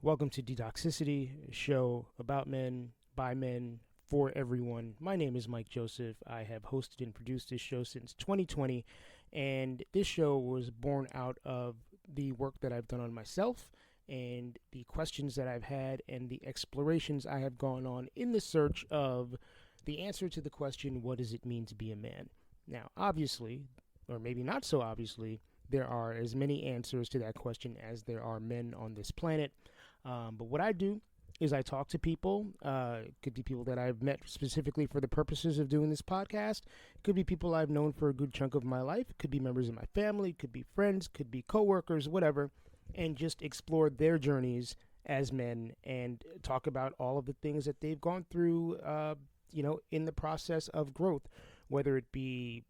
Welcome to Detoxicity, a show about men, by men, for everyone. My name is Mike Joseph. I have hosted and produced this show since 2020, and this show was born out of the work that I've done on myself and the questions that I've had and the explorations I have gone on in the search of the answer to the question, what does it mean to be a man? Now, obviously, or maybe not so obviously, there are as many answers to that question as there are men on this planet. But what I do is I talk to people. It could be people that I've met specifically for the purposes of doing this podcast. It could be people I've known for a good chunk of my life. It could be members of my family. It could be friends. It could be coworkers, whatever. And just explore their journeys as men and talk about all of the things that they've gone through, in the process of growth, whether it be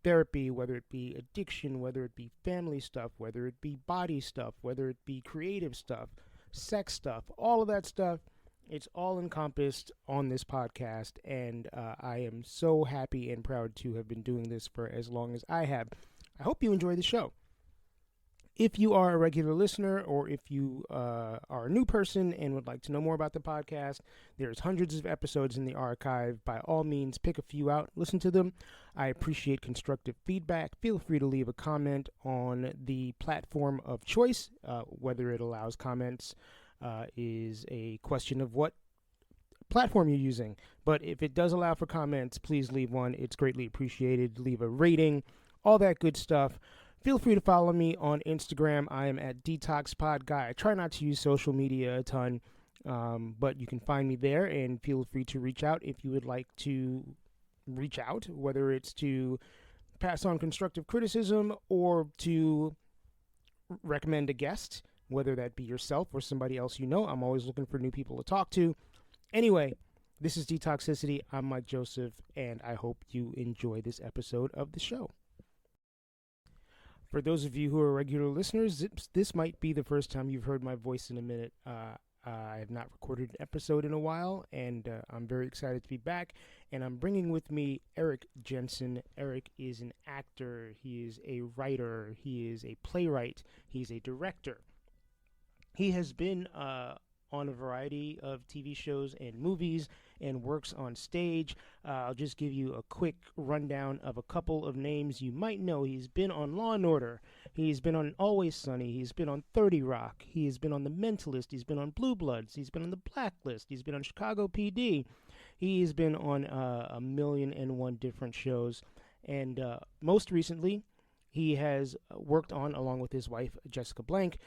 therapy, whether it be addiction, whether it be family stuff, whether it be body stuff, whether it be creative stuff, sex stuff, all of that stuff. It's all encompassed on this podcast, and I am so happy and proud to have been doing this for as long as I have. I hope you enjoy the show. If you are a regular listener, or if you are a new person and would like to know more about the podcast, there's hundreds of episodes in the archive. By all means, pick a few out, listen to them. I appreciate constructive feedback. Feel free to leave a comment on the platform of choice. Whether it allows comments is a question of what platform you're using. But if it does allow for comments, please leave one. It's greatly appreciated. Leave a rating, all that good stuff. Feel free to follow me on Instagram. I am at DetoxPod Guy. I try not to use social media a ton, but you can find me there, and feel free to reach out if you would like to reach out, whether it's to pass on constructive criticism or to recommend a guest, whether that be yourself or somebody else you know. I'm always looking for new people to talk to. Anyway, this is Detoxicity. I'm Mike Joseph, and I hope you enjoy this episode of the show. For those of you who are regular listeners, this might be the first time you've heard my voice in a minute. I have not recorded an episode in a while, and I'm very excited to be back. And I'm bringing with me Erik Jensen. Erik is an actor. He is a writer. He is a playwright. He's a director. He has been on a variety of TV shows and movies and works on stage. I'll just give you a quick rundown of a couple of names you might know. He's been on Law and Order. He's been on Always Sunny. He's been on 30 Rock. He has been on The Mentalist. He's been on Blue Bloods. He's been on The Blacklist. He's been on Chicago PD. He's been on a million and one different shows. And most recently, he has worked on, along with his wife, Jessica Blank,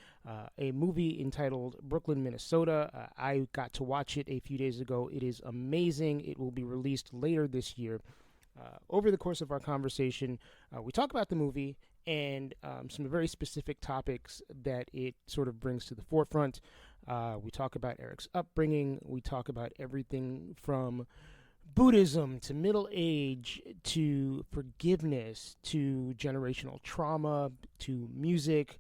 a movie entitled Brooklyn, Minnesota. I got to watch it a few days ago. It is amazing. It will be released later this year. Over the course of our conversation, we talk about the movie and some very specific topics that it sort of brings to the forefront. We talk about Erik's upbringing. We talk about everything from Buddhism to middle age to forgiveness to generational trauma to music.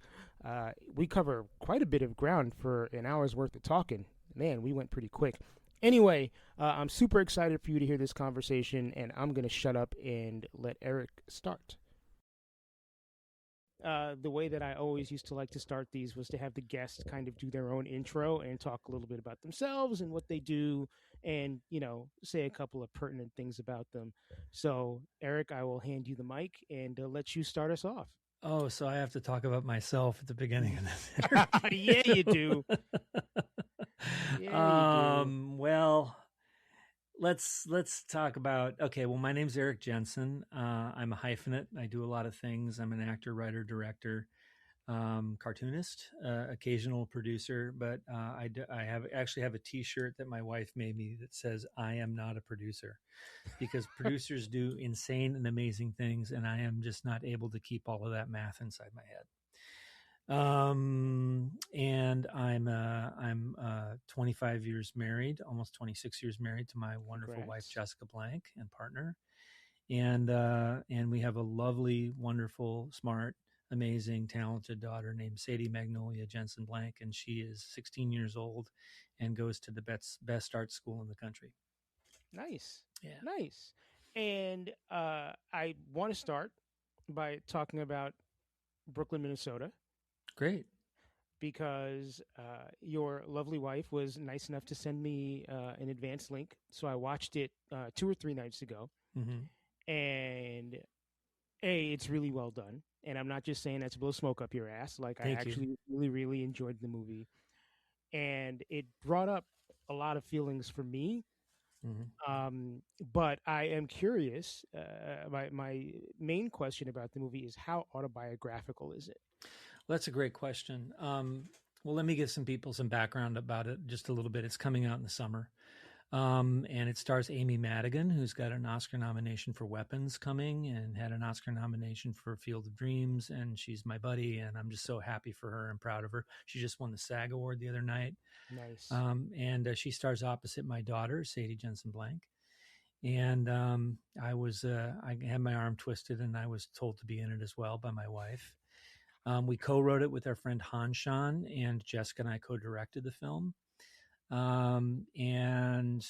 We cover quite a bit of ground for an hour's worth of talking. Man, we went pretty quick. Anyway, I'm super excited for you to hear this conversation, and I'm going to shut up and let Erik start. The way that I always used to like to start these was to have the guests kind of do their own intro and talk a little bit about themselves and what they do and, say a couple of pertinent things about them. So, Erik, I will hand you the mic and let you start us off. Oh, so I have to talk about myself at the beginning of this interview. Yeah, you do. Yeah, you do. Well, let's talk about, okay, well, my name's Erik Jensen. I'm a hyphenate. I do a lot of things. I'm an actor, writer, director, cartoonist, occasional producer, but I actually have a t-shirt that my wife made me that says, I am not a producer, because producers do insane and amazing things, and I am just not able to keep all of that math inside my head. And I'm 25 years married, almost 26 years married to my wonderful wife, Jessica Blank, and partner. And we have a lovely, wonderful, smart, amazing, talented daughter named Sadie Magnolia Jensen Blank. And she is 16 years old and goes to the best art school in the country. Nice. Yeah. Nice. And I want to start by talking about Brooklyn, Minnesota. Great. because your lovely wife was nice enough to send me an advance link. So I watched it 2 or 3 nights ago, Mm-hmm. and it's really well done. And I'm not just saying that to blow smoke up your ass. Like, I Thank you. actually really, really enjoyed the movie, and it brought up a lot of feelings for me. Mm-hmm. But I am curious. My main question about the movie is, how autobiographical is it? Well, that's a great question. Well, let me give some people some background about it just a little bit. It's coming out in the summer. And it stars Amy Madigan, who's got an Oscar nomination for Weapons coming and had an Oscar nomination for Field of Dreams. And she's my buddy, and I'm just so happy for her and proud of her. She just won the SAG Award the other night. Nice. And she stars opposite my daughter, Sadie Jensen Blank. And I had my arm twisted, and I was told to be in it as well by my wife. We co-wrote it with our friend Han Shan, and Jessica and I co-directed the film. And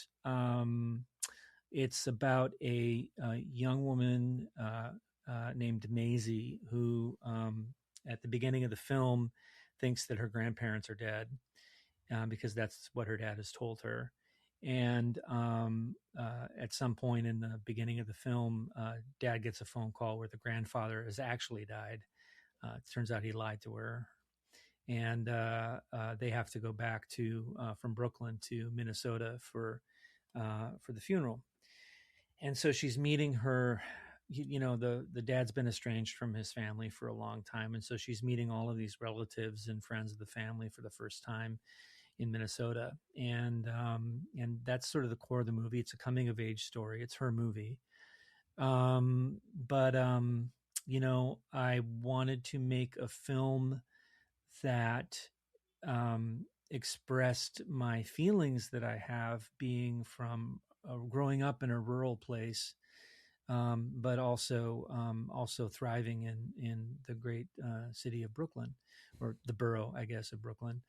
It's about a young woman named Maisie who, at the beginning of the film, thinks that her grandparents are dead because that's what her dad has told her. And At some point in the beginning of the film, dad gets a phone call where the grandfather has actually died. It turns out he lied to her, and they have to go back to from Brooklyn to Minnesota for the funeral. And so she's meeting her. The dad's been estranged from his family for a long time, and so she's meeting all of these relatives and friends of the family for the first time in Minnesota, and that's sort of the core of the movie. It's a coming of age story. It's her movie, but I wanted to make a film that expressed my feelings that I have being from growing up in a rural place, but also thriving in the great city of Brooklyn, or the borough, I guess, of Brooklyn.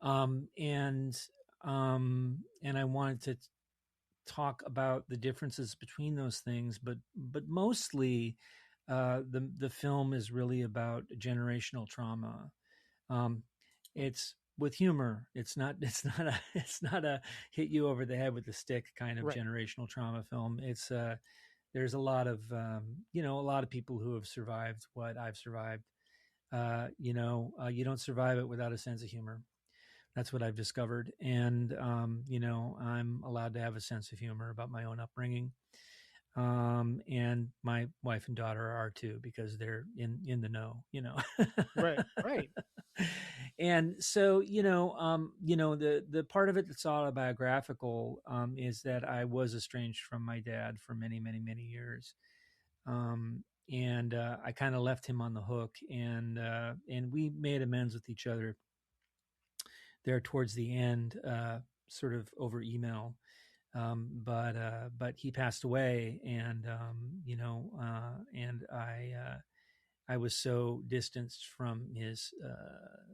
Um, and and I wanted to talk about the differences between those things, but mostly the film is really about generational trauma. Um, it's with humor. It's not a hit you over the head with a stick kind of Right. generational trauma film. There's a lot of a lot of people who have survived what I've survived. You don't survive it without a sense of humor. That's what I've discovered, and I'm allowed to have a sense of humor about my own upbringing. And my wife and daughter are too, because they're in the know. Right. Right. And so the part of it that's autobiographical is that I was estranged from my dad for many, many, many years. And I kind of left him on the hook, and we made amends with each other there towards the end, sort of over email. But he passed away, and I was so distanced from his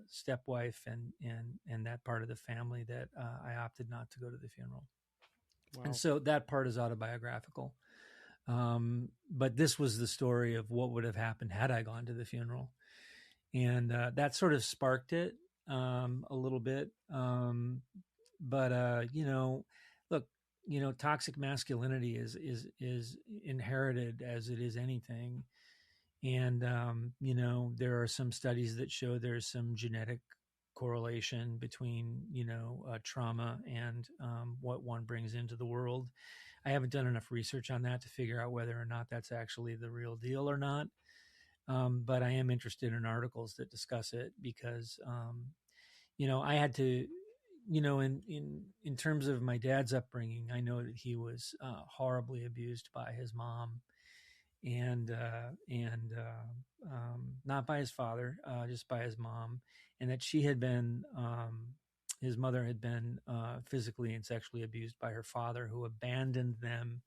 stepwife and that part of the family that I opted not to go to the funeral. And Wow. so that part is autobiographical. But this was the story of what would have happened had I gone to the funeral, and that sort of sparked it a little bit. But Look, toxic masculinity is inherited as it is anything, and there are some studies that show there's some genetic correlation between trauma and what one brings into the world. I haven't done enough research on that to figure out whether or not that's actually the real deal or not. But I am interested in articles that discuss it because I had to, in terms of my dad's upbringing, I know that he was horribly abused by his mom, and not by his father, just by his mom, and that she had been. His mother had been physically and sexually abused by her father, who abandoned them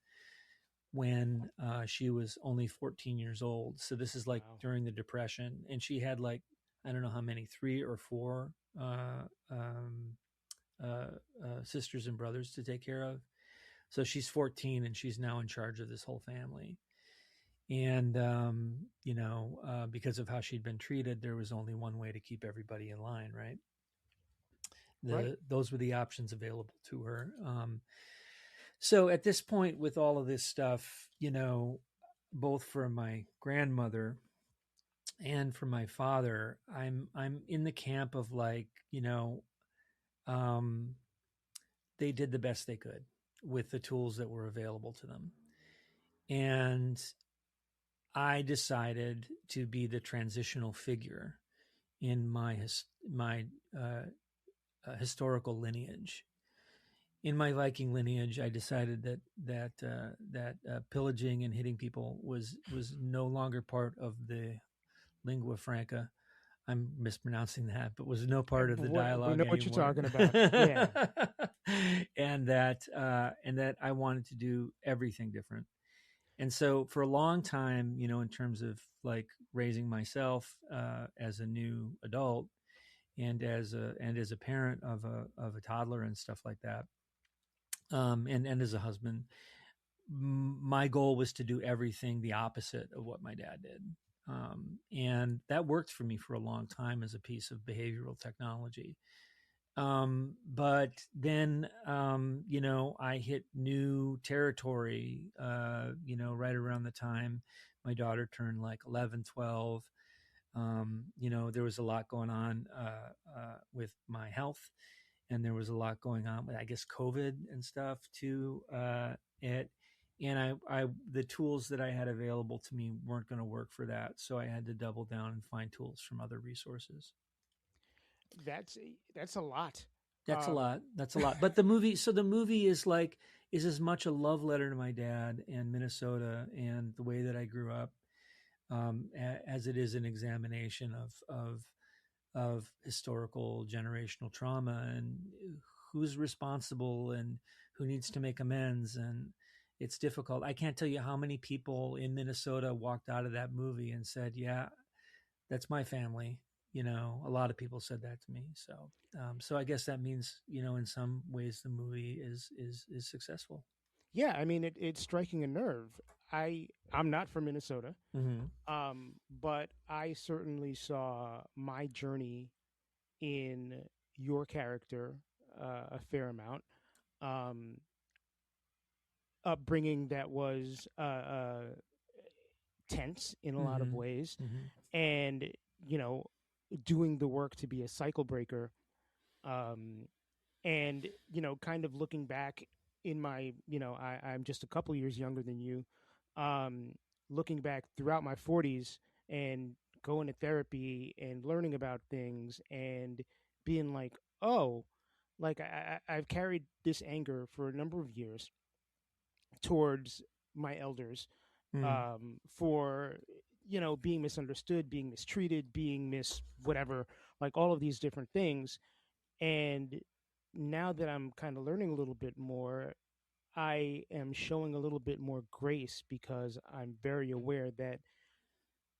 when she was only 14 years old. So this is like Wow. during the Depression, and she had like, I don't know how many, 3 or 4 sisters and brothers to take care of. So she's 14, and she's now in charge of this whole family. And because of how she'd been treated, there was only one way to keep everybody in line, right? Right. Those were the options available to her. So at this point, with all of this stuff, both for my grandmother and for my father, I'm in the camp of like, um, they did the best they could with the tools that were available to them, and I decided to be the transitional figure in my historical lineage. In my Viking lineage, I decided that pillaging and hitting people was no longer part of the lingua franca. I'm mispronouncing that, but was no part of the We dialogue know what you're anymore. talking about. Yeah. And that I wanted to do everything different. And so for a long time, in terms of like raising myself as a new adult and as a parent of a toddler and stuff like that, and as a husband, my goal was to do everything the opposite of what my dad did. And that worked for me for a long time as a piece of behavioral technology. But then, I hit new territory, right around the time my daughter turned like 11, 12. There was a lot going on with my health, and there was a lot going on with, I guess, COVID and stuff too. It and the tools that I had available to me weren't going to work for that, so I had to double down and find tools from other resources. That's a lot. That's a Um, lot. That's a lot. But the movie is as much a love letter to my dad and Minnesota and the way that I grew up, as it is an examination of historical generational trauma and who's responsible and who needs to make amends. And it's difficult. I can't tell you how many people in Minnesota walked out of that movie and said, yeah, that's my family. A lot of people said that to me. So I guess that means, in some ways the movie is successful. yeah, I mean it's striking a nerve. I'm not from Minnesota, Mm-hmm. but I certainly saw my journey in your character a fair amount. Um, Upbringing that was tense in a lot of Mm-hmm. ways, Mm-hmm. and you know, doing the work to be a cycle breaker. Um, and kind of looking back in my, I'm just a couple years younger than you. Um, Looking back throughout my 40s and going to therapy and learning about things and being like, oh, like I've carried this anger for a number of years towards my elders, Mm-hmm. for being misunderstood, being mistreated, being whatever, like all of these different things. And now that I'm kind of learning a little bit more, I am showing a little bit more grace because I'm very aware that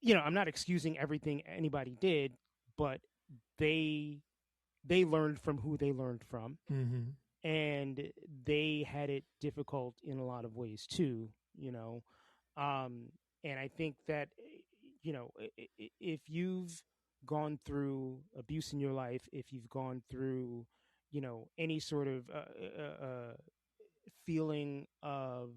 I'm not excusing everything anybody did, but they they learned from who they learned from, Mm-hmm. and they had it difficult in a lot of ways too, um and I think that if you've gone through abuse in your life, if you've gone through any sort of feeling of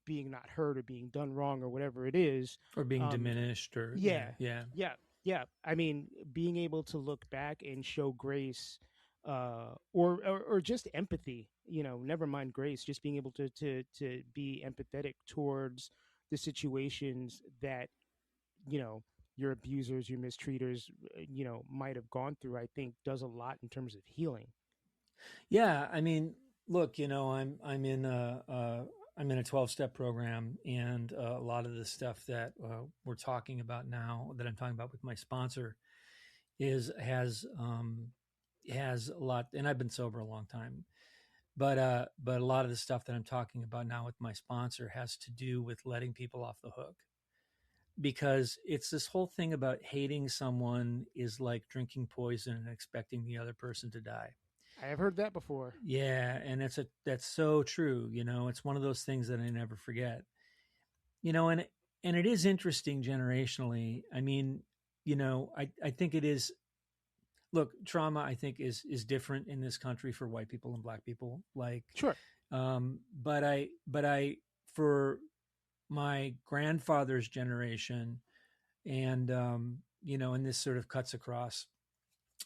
being not heard or being done wrong or whatever it is, Or being um diminished, or yeah, yeah. yeah, yeah. I mean, being able to look back and show grace, or just empathy. Never mind grace. Just being able to be empathetic towards the situations that your abusers, your mistreaters, might have gone through. I think does a lot in terms of healing. Yeah, I mean, look, I'm in a 12-step program, and a lot of the stuff that we're talking about now, that I'm talking about with my sponsor, is has a lot. And I've been sober a long time, but a lot of the stuff that I'm talking about now with my sponsor has to do with letting people off the hook, because it's this whole thing about hating someone is like drinking poison and expecting the other person to die. I have heard that before. Yeah, and that's so true. It's one of those things that I never forget. And and it is interesting generationally. I mean, I think it is. Look, trauma I think is different in this country for white people and black people. Like, Sure. but I for my grandfather's generation, and and this sort of cuts across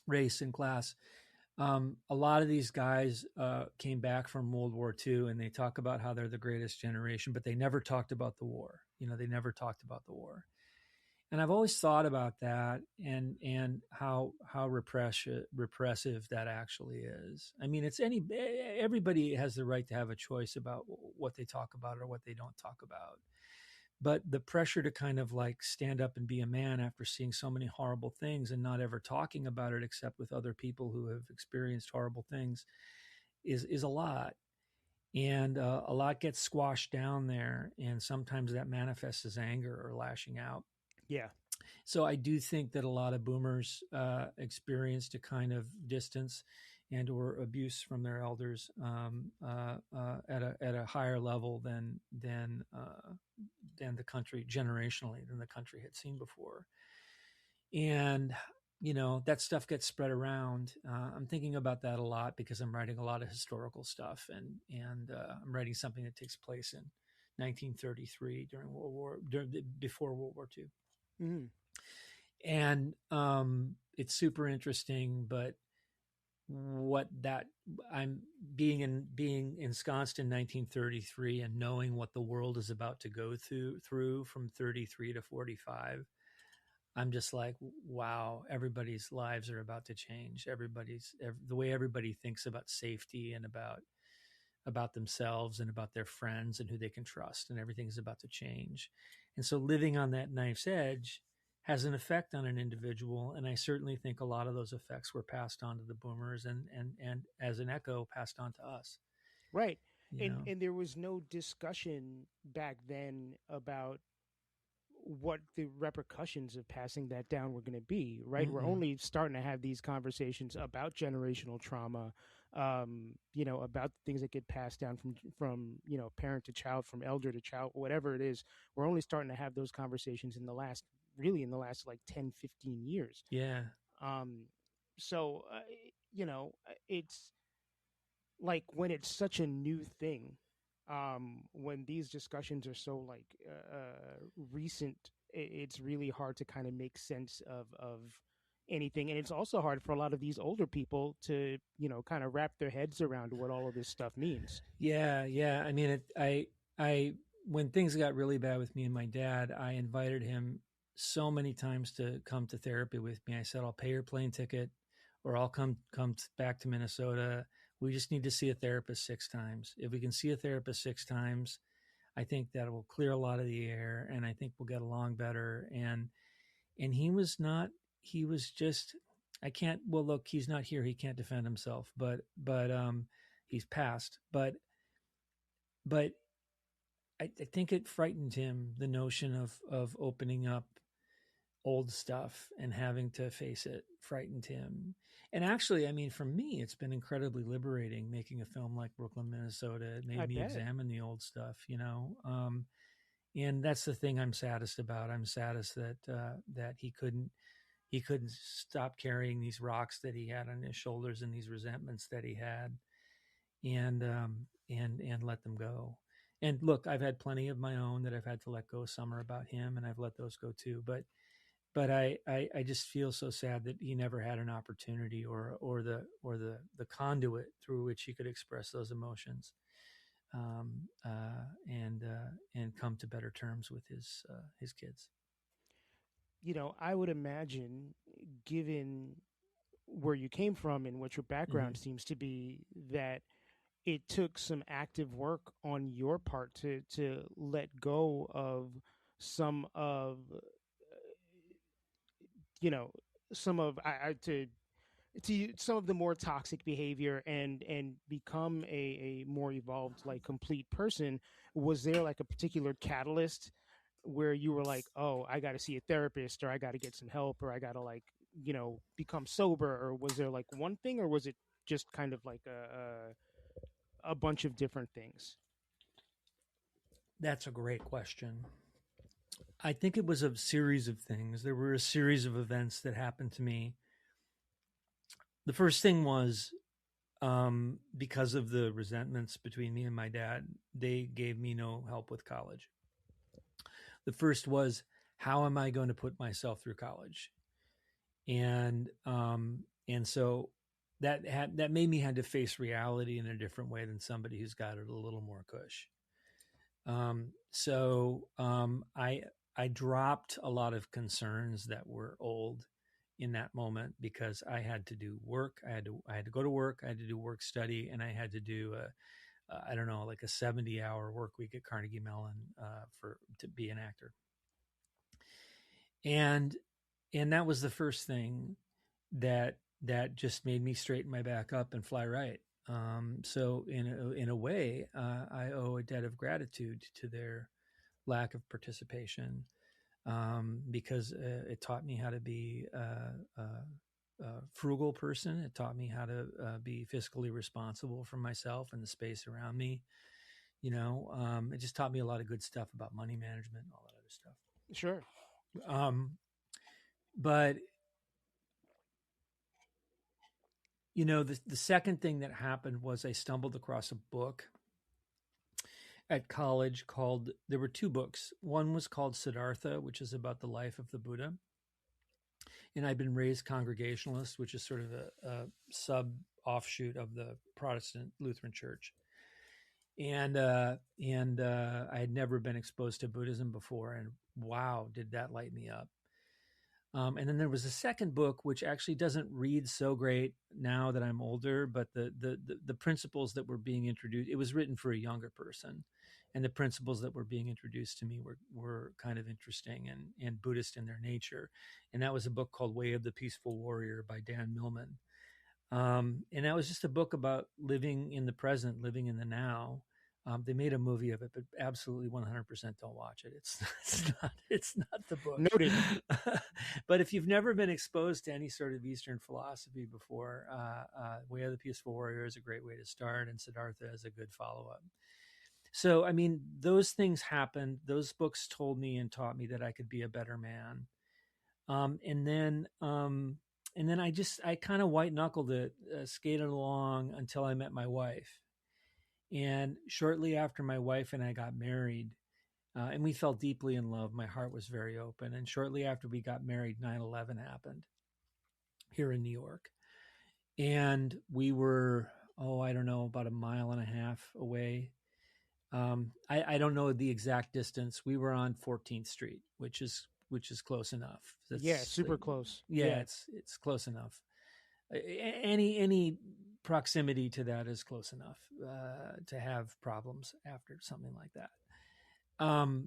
race and class. A lot of these guys came back from World War II, and they talk about how they're the greatest generation, but they never talked about the war. They never talked about the war. And I've always thought about that, and how repressive that actually is. I mean, everybody has the right to have a choice about what they talk about or what they don't talk about. But the pressure to kind of like stand up and be a man after seeing so many horrible things and not ever talking about it except with other people who have experienced horrible things is a lot. And a lot gets squashed down there, and sometimes that manifests as anger or lashing out. Yeah. So I do think that a lot of boomers experienced a kind of distance and or abuse from their elders at a higher level than the country generationally than the country had seen before. And that stuff gets spread around. I'm thinking about that a lot because I'm writing a lot of historical stuff, and I'm writing something that takes place in 1933 before World War II. Mm-hmm. And it's super interesting. But what that I'm being ensconced in 1933 and knowing what the world is about to go through from 33 to 45, I'm just like, wow, everybody's lives are about to change. The way everybody thinks about safety and about themselves and about their friends and who they can trust, and everything's about to change. And so living on that knife's edge has an effect on an individual. And I certainly think a lot of those effects were passed on to the boomers, and as an echo passed on to us. Right. You And know? and there was no discussion back then about what the repercussions of passing that down were going to be, right? We're Mm-mm. only starting to have these conversations about generational trauma, about things that get passed down from parent to child, from elder to child, whatever it is. We're only starting to have those conversations in the last like 10, 15 years. Yeah. Um, so, it's like when it's such a new thing, when these discussions are so like recent, it's really hard to kind of make sense of anything, and it's also hard for a lot of these older people to kind of wrap their heads around what all of this stuff means. Yeah. Yeah. I mean, I, when things got really bad with me and my dad, I invited him so many times to come to therapy with me. I said, I'll pay your plane ticket, or I'll come back to Minnesota. We just need to see a therapist 6 times. If we can see a therapist 6 times, I think that will clear a lot of the air, and I think we'll get along better. And he was not. He was just. I can't. Well, look, he's not here. He can't defend himself. But he's passed. But I think it frightened him, the notion of opening up old stuff and having to face it frightened him. And actually, I mean, for me, it's been incredibly liberating making a film like Brooklyn, Minnesota. It I made me bet. examine the old stuff. And that's the thing I'm saddest about. I'm saddest that he couldn't stop carrying these rocks that he had on his shoulders and these resentments that he had, and let them go. And look, I've had plenty of my own that I've had to let go. Some are about him, and I've let those go too. But I just feel so sad that he never had an opportunity or the conduit through which he could express those emotions, and come to better terms with his kids. I would imagine, given where you came from and what your Mm-hmm. background seems to be, that it took some active work on your part to let go of some of you know some of I to some of the more toxic behavior, and become a more evolved, like, complete person. Was there like a particular catalyst where you were like, oh, I got to see a therapist, or I got to get some help, or I got to, like, become sober? Or was there like one thing, or was it just kind of like a bunch of different things? That's a great question. I think it was a series of things. There were a series of events that happened to me. The first thing was because of the resentments between me and my dad, they gave me no help with college. The first was, how am I going to put myself through college? And so that made me had to face reality in a different way than somebody who's got it a little more cush. I dropped a lot of concerns that were old in that moment because I had to do work. I had to go to work. I had to do work study, and I had to do I don't know, like a 70-hour work week at Carnegie Mellon for to be an actor. And that was the first thing that just made me straighten my back up and fly right. So in a way, I owe a debt of gratitude to their lack of participation, because it taught me how to be a frugal person. It taught me how to be fiscally responsible for myself and the space around me. It just taught me a lot of good stuff about money management and all that other stuff. Sure. But the second thing that happened was I stumbled across a book at college called, there were two books. One was called Siddhartha, which is about the life of the Buddha. And I'd been raised Congregationalist, which is sort of a sub offshoot of the Protestant Lutheran Church. And I had never been exposed to Buddhism before. And wow, did that light me up. And then there was a second book, which actually doesn't read so great now that I'm older, but the principles that were being introduced, it was written for a younger person. And the principles that were being introduced to me were kind of interesting and Buddhist in their nature. And that was a book called Way of the Peaceful Warrior by Dan Millman. And that was just a book about living in the present, living in the now. They made a movie of it, but absolutely 100% don't watch it. It's not the book. Noted. But if you've never been exposed to any sort of Eastern philosophy before, Way of the Peaceful Warrior is a great way to start, and Siddhartha is a good follow-up. So, I mean, those things happened. Those books told me and taught me that I could be a better man. And then I kind of white knuckled it, skated along until I met my wife. And shortly after my wife and I got married, and we fell deeply in love, my heart was very open. And shortly after we got married, 9/11 happened here in New York. And we were, I don't know, about a mile and a half away. I don't know the exact distance. We were on 14th Street, which is close enough. Super close. Yeah, it's close enough. Any proximity to that is close enough to have problems after something like that. I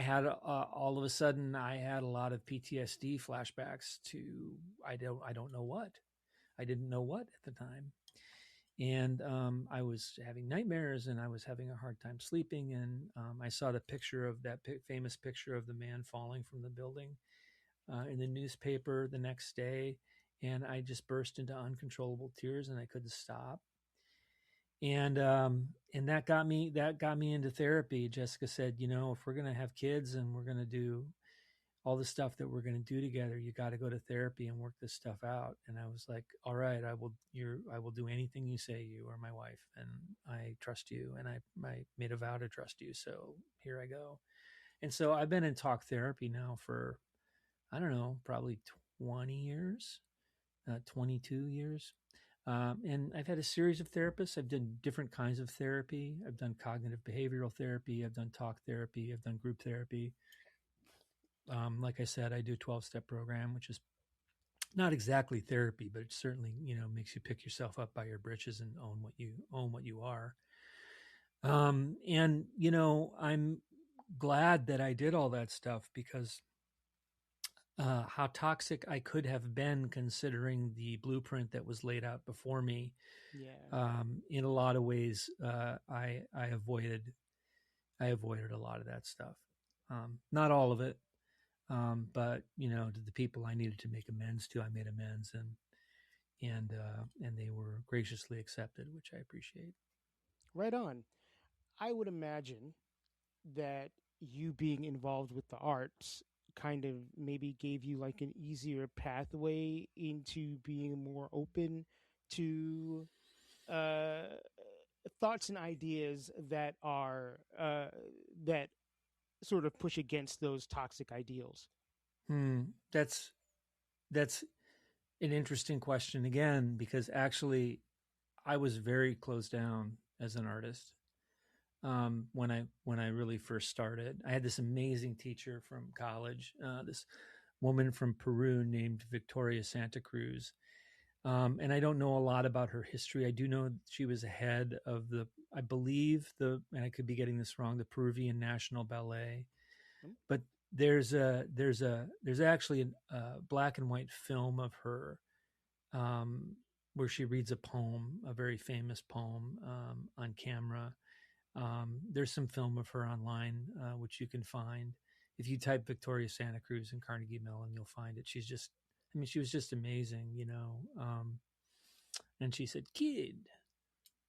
had all of a sudden I had a lot of PTSD flashbacks to I don't know what. I didn't know what at the time. And I was having nightmares and I was having a hard time sleeping. And I saw the picture of that famous picture of the man falling from the building in the newspaper the next day. And I just burst into uncontrollable tears and I couldn't stop. And that got me into therapy. Jessica said, if we're going to have kids and we're going to do all the stuff that we're going to do together, you got to go to therapy and work this stuff out. And I was like, all right, I will do anything you say. You are my wife and I trust you. And I made a vow to trust you. So here I go. And so I've been in talk therapy now for, I don't know, probably 20 years, 22 years. And I've had a series of therapists. I've done different kinds of therapy. I've done cognitive behavioral therapy. I've done talk therapy. I've done group therapy. Like I said, I do a 12-step program, which is not exactly therapy, but it certainly, makes you pick yourself up by your britches and own what you are. And I'm glad that I did all that stuff because how toxic I could have been considering the blueprint that was laid out before me. Yeah. In a lot of ways, I avoided a lot of that stuff. Not all of it. But to the people I needed to make amends to, I made amends, and they were graciously accepted, which I appreciate. Right on. I would imagine that you being involved with the arts kind of maybe gave you like an easier pathway into being more open to uh, thoughts and ideas that are that sort of push against those toxic ideals. Hmm. That's an interesting question again, because actually I was very closed down as an artist when I really first started. I had this amazing teacher from college, this woman from Peru named Victoria Santa Cruz. And I don't know a lot about her history. I do know she was head of I believe and I could be getting this wrong, the Peruvian National Ballet. Mm. But there's actually a black and white film of her, um, where she reads a poem, a very famous poem, on camera. There's some film of her online, which you can find. If you type Victoria Santa Cruz in Carnegie Mellon, you'll find it. I mean, she was just amazing, you know. And she said, "Kid,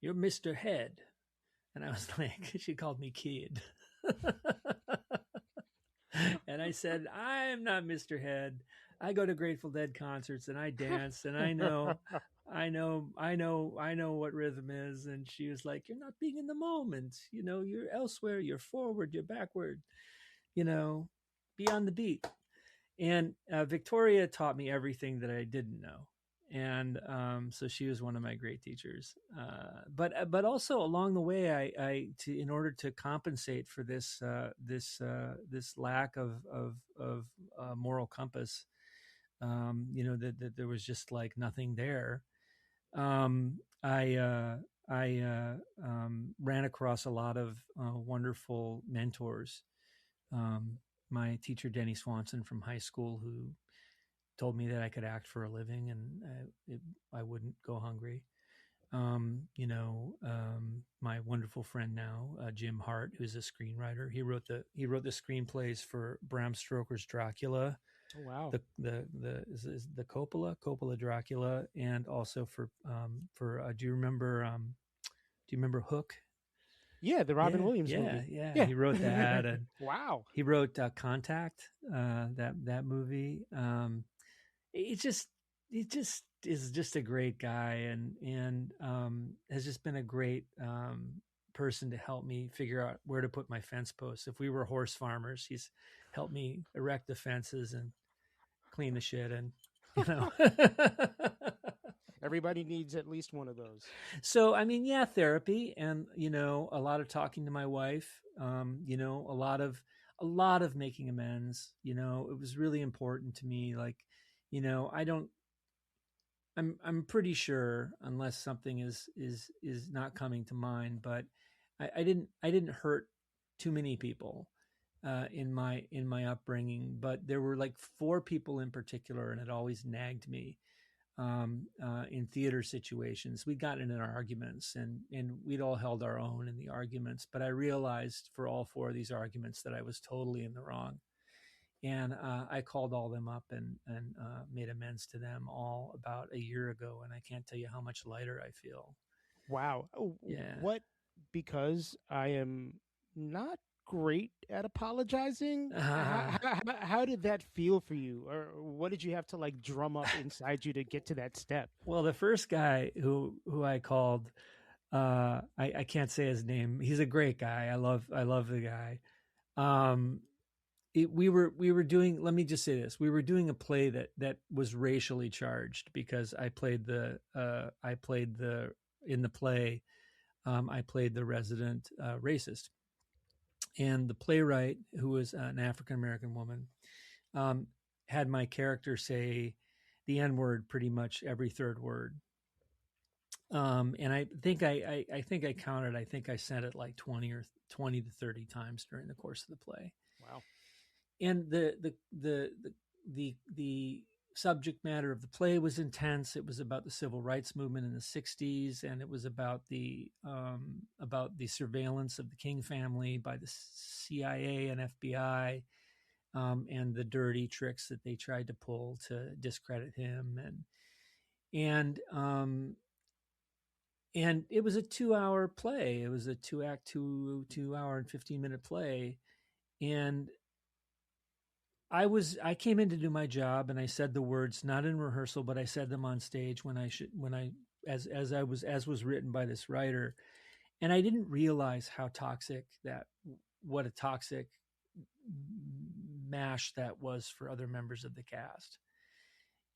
you're Mr. Head." And I was like, she called me kid. And I said, "I'm not Mr. Head. I go to Grateful Dead concerts and I dance and I know what rhythm is." And she was like, "You're not being in the moment. You know, you're elsewhere. You're forward. You're backward. You know, be on the beat." And Victoria taught me everything that I didn't know. And so she was one of my great teachers. But also along the way, in order to compensate for this lack of moral compass, that there was just like nothing there. Um, I uh, I ran across a lot of wonderful mentors. My teacher Denny Swanson from high school, who told me that I could act for a living and I wouldn't go hungry. My wonderful friend now, Jim Hart, who's a screenwriter. He wrote the screenplays for Bram Stoker's Dracula, Oh, wow. is the Coppola Dracula, and also do you remember Hook? Yeah, the Robin Yeah, Williams yeah, movie. yeah. Yeah. He wrote that, and Wow. he wrote Contact, that movie. It just it just is just a great guy, and has just been a great person to help me figure out where to put my fence posts. If we were horse farmers, he's helped me erect the fences and clean the shit, and you know. Everybody needs at least one of those. So I mean, yeah, therapy, and a lot of talking to my wife. A lot of making amends. It was really important to me. Like, I don't. I'm pretty sure, unless something is not coming to mind, but I didn't hurt too many people in my upbringing, but there were like four people in particular, and it always nagged me, in theater situations. We'd gotten in our arguments, and we'd all held our own in the arguments. But I realized for all four of these arguments that I was totally in the wrong. And I called all them up and made amends to them all about a year ago. And I can't tell you how much lighter I feel. Wow. Yeah. What? Because I am not great at apologizing. How did that feel for you, or what did you have to like drum up inside you to get to that step? Well, the first guy who I called, I can't say his name. He's a great guy. I love the guy. Um, we were doing, let me just say this, we were doing a play that was racially charged, because I played the in the play, I played the resident racist, and the playwright, who was an African American woman, um, had my character say the N word pretty much every third word. And I think I counted. I think I said it like 20 to 30 times during the course of the play. Wow. And the subject matter of the play was intense. It was about the civil rights movement in the '60s, and it was about the surveillance of the King family by the CIA and FBI, and the dirty tricks that they tried to pull to discredit him, and it was a 2-hour play. It was a two-act, 2 hour and 15-minute play, and I came in to do my job, and I said the words not in rehearsal, but I said them on stage when I as was written by this writer, and I didn't realize how toxic that what a toxic mash that was for other members of the cast.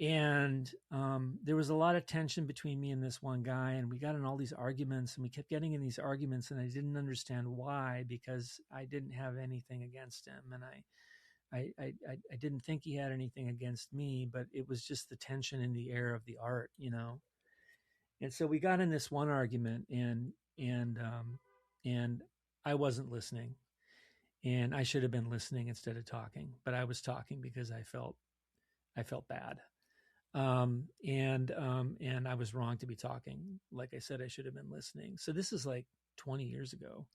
And there was a lot of tension between me and this one guy, and we got in all these arguments, and we kept getting in these arguments, and I didn't understand why, because I didn't have anything against him, and I didn't think he had anything against me, but it was just the tension in the air of the art, you know. And so we got in this one argument, and I wasn't listening, and I should have been listening instead of talking, but I was talking because I felt bad, and I was wrong to be talking. Like I said, I should have been listening. So this is like 20 years ago,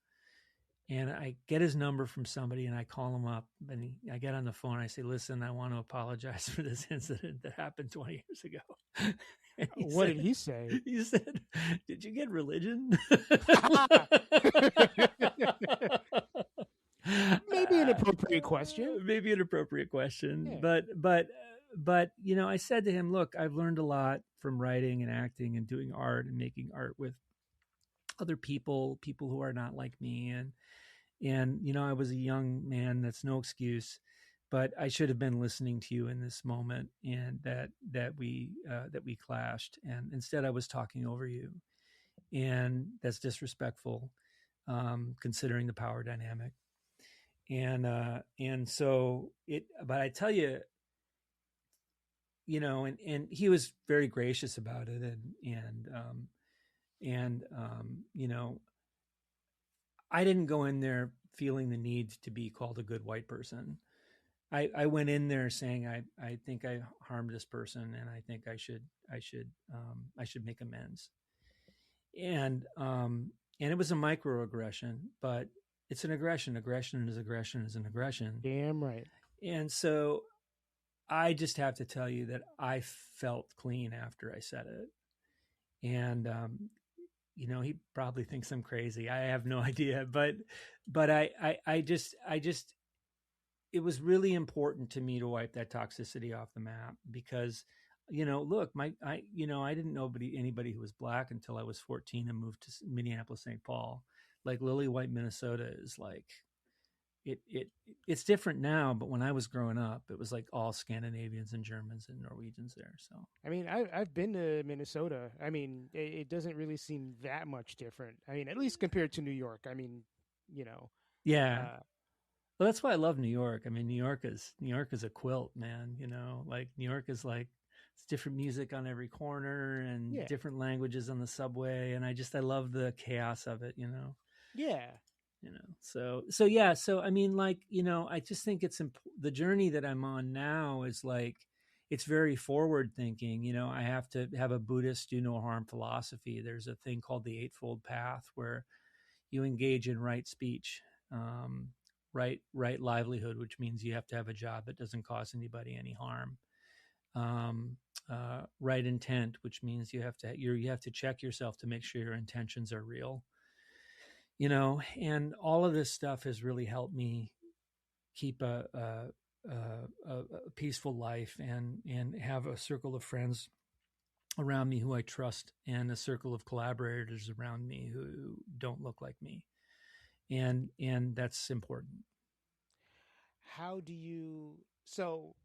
and I get his number from somebody, and I call him up, and I get on the phone. And I say, "Listen, I want to apologize for this incident that happened 20 years ago." And What did he say? He said, "Did you get religion?" Maybe an appropriate question. Maybe an appropriate question, Yeah. but you know, I said to him, "Look, I've learned a lot from writing and acting and doing art and making art with other people who are not like me, and you know, I was a young man. That's no excuse, but I should have been listening to you in this moment, and that we clashed, and instead I was talking over you, and that's disrespectful, considering the power dynamic." And so it, but I tell you, you know, and he was very gracious about it, and you know, I didn't go in there feeling the need to be called a good white person. I went in there saying I think I harmed this person, and I think I should make amends. And it was a microaggression, but it's an aggression. Aggression is aggression is an aggression. Damn right. And so I just have to tell you that I felt clean after I said it. And you know, he probably thinks I'm crazy. I have no idea, but I just it was really important to me to wipe that toxicity off the map, because you know, look, I didn't know anybody who was black until I was 14 and moved to Minneapolis, St. Paul. Like lily white Minnesota is like it's different now, but when I was growing up, it was like all Scandinavians and Germans and Norwegians there. So I mean, I've been to Minnesota. I mean, it doesn't really seem that much different. I mean, at least compared to New York. I mean, you know, yeah, uh, well, that's why I love New York. I mean, New York is a quilt, man. You know, like New York is like it's different music on every corner and yeah, different languages on the subway, and I love the chaos of it. yeah. You know. So yeah. So I mean, like, you know, I just think it's the journey that I'm on now is like it's very forward thinking. You know, I have to have a Buddhist do no harm philosophy. There's a thing called the Eightfold Path where you engage in right speech, right livelihood, which means you have to have a job that doesn't cause anybody any harm. Right intent, which means you have to check yourself to make sure your intentions are real. You know, and all of this stuff has really helped me keep a peaceful life, and have a circle of friends around me who I trust, and a circle of collaborators around me who don't look like me, and that's important. How do you? So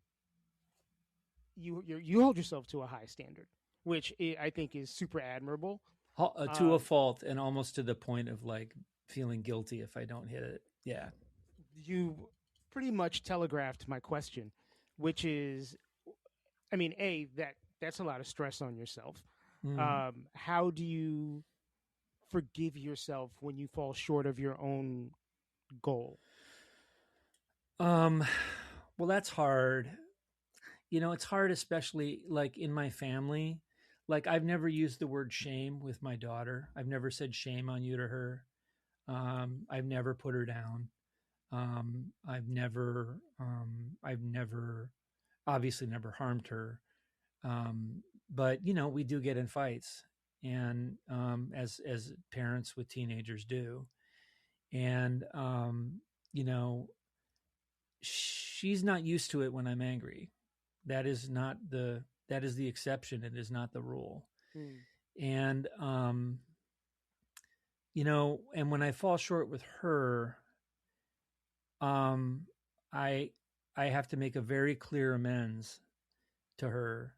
you hold yourself to a high standard, which I think is super admirable. To a Um, fault, and almost to the point of like feeling guilty if I don't hit it. Yeah. you pretty much telegraphed my question, which is, I mean, that's a lot of stress on yourself. Mm. How do you forgive yourself when you fall short of your own goal? Um, well, that's hard. You know, it's hard, especially like in my family. Like, I've never used the word shame with my daughter. I've never said shame on you to her. I've never put her down. I've never, obviously, never harmed her. But you know, we do get in fights, and as parents with teenagers do, and you know, she's not used to it when I'm angry. That is the exception. It is not the rule. Mm. And and when I fall short with her, um, I I have to make a very clear amends to her,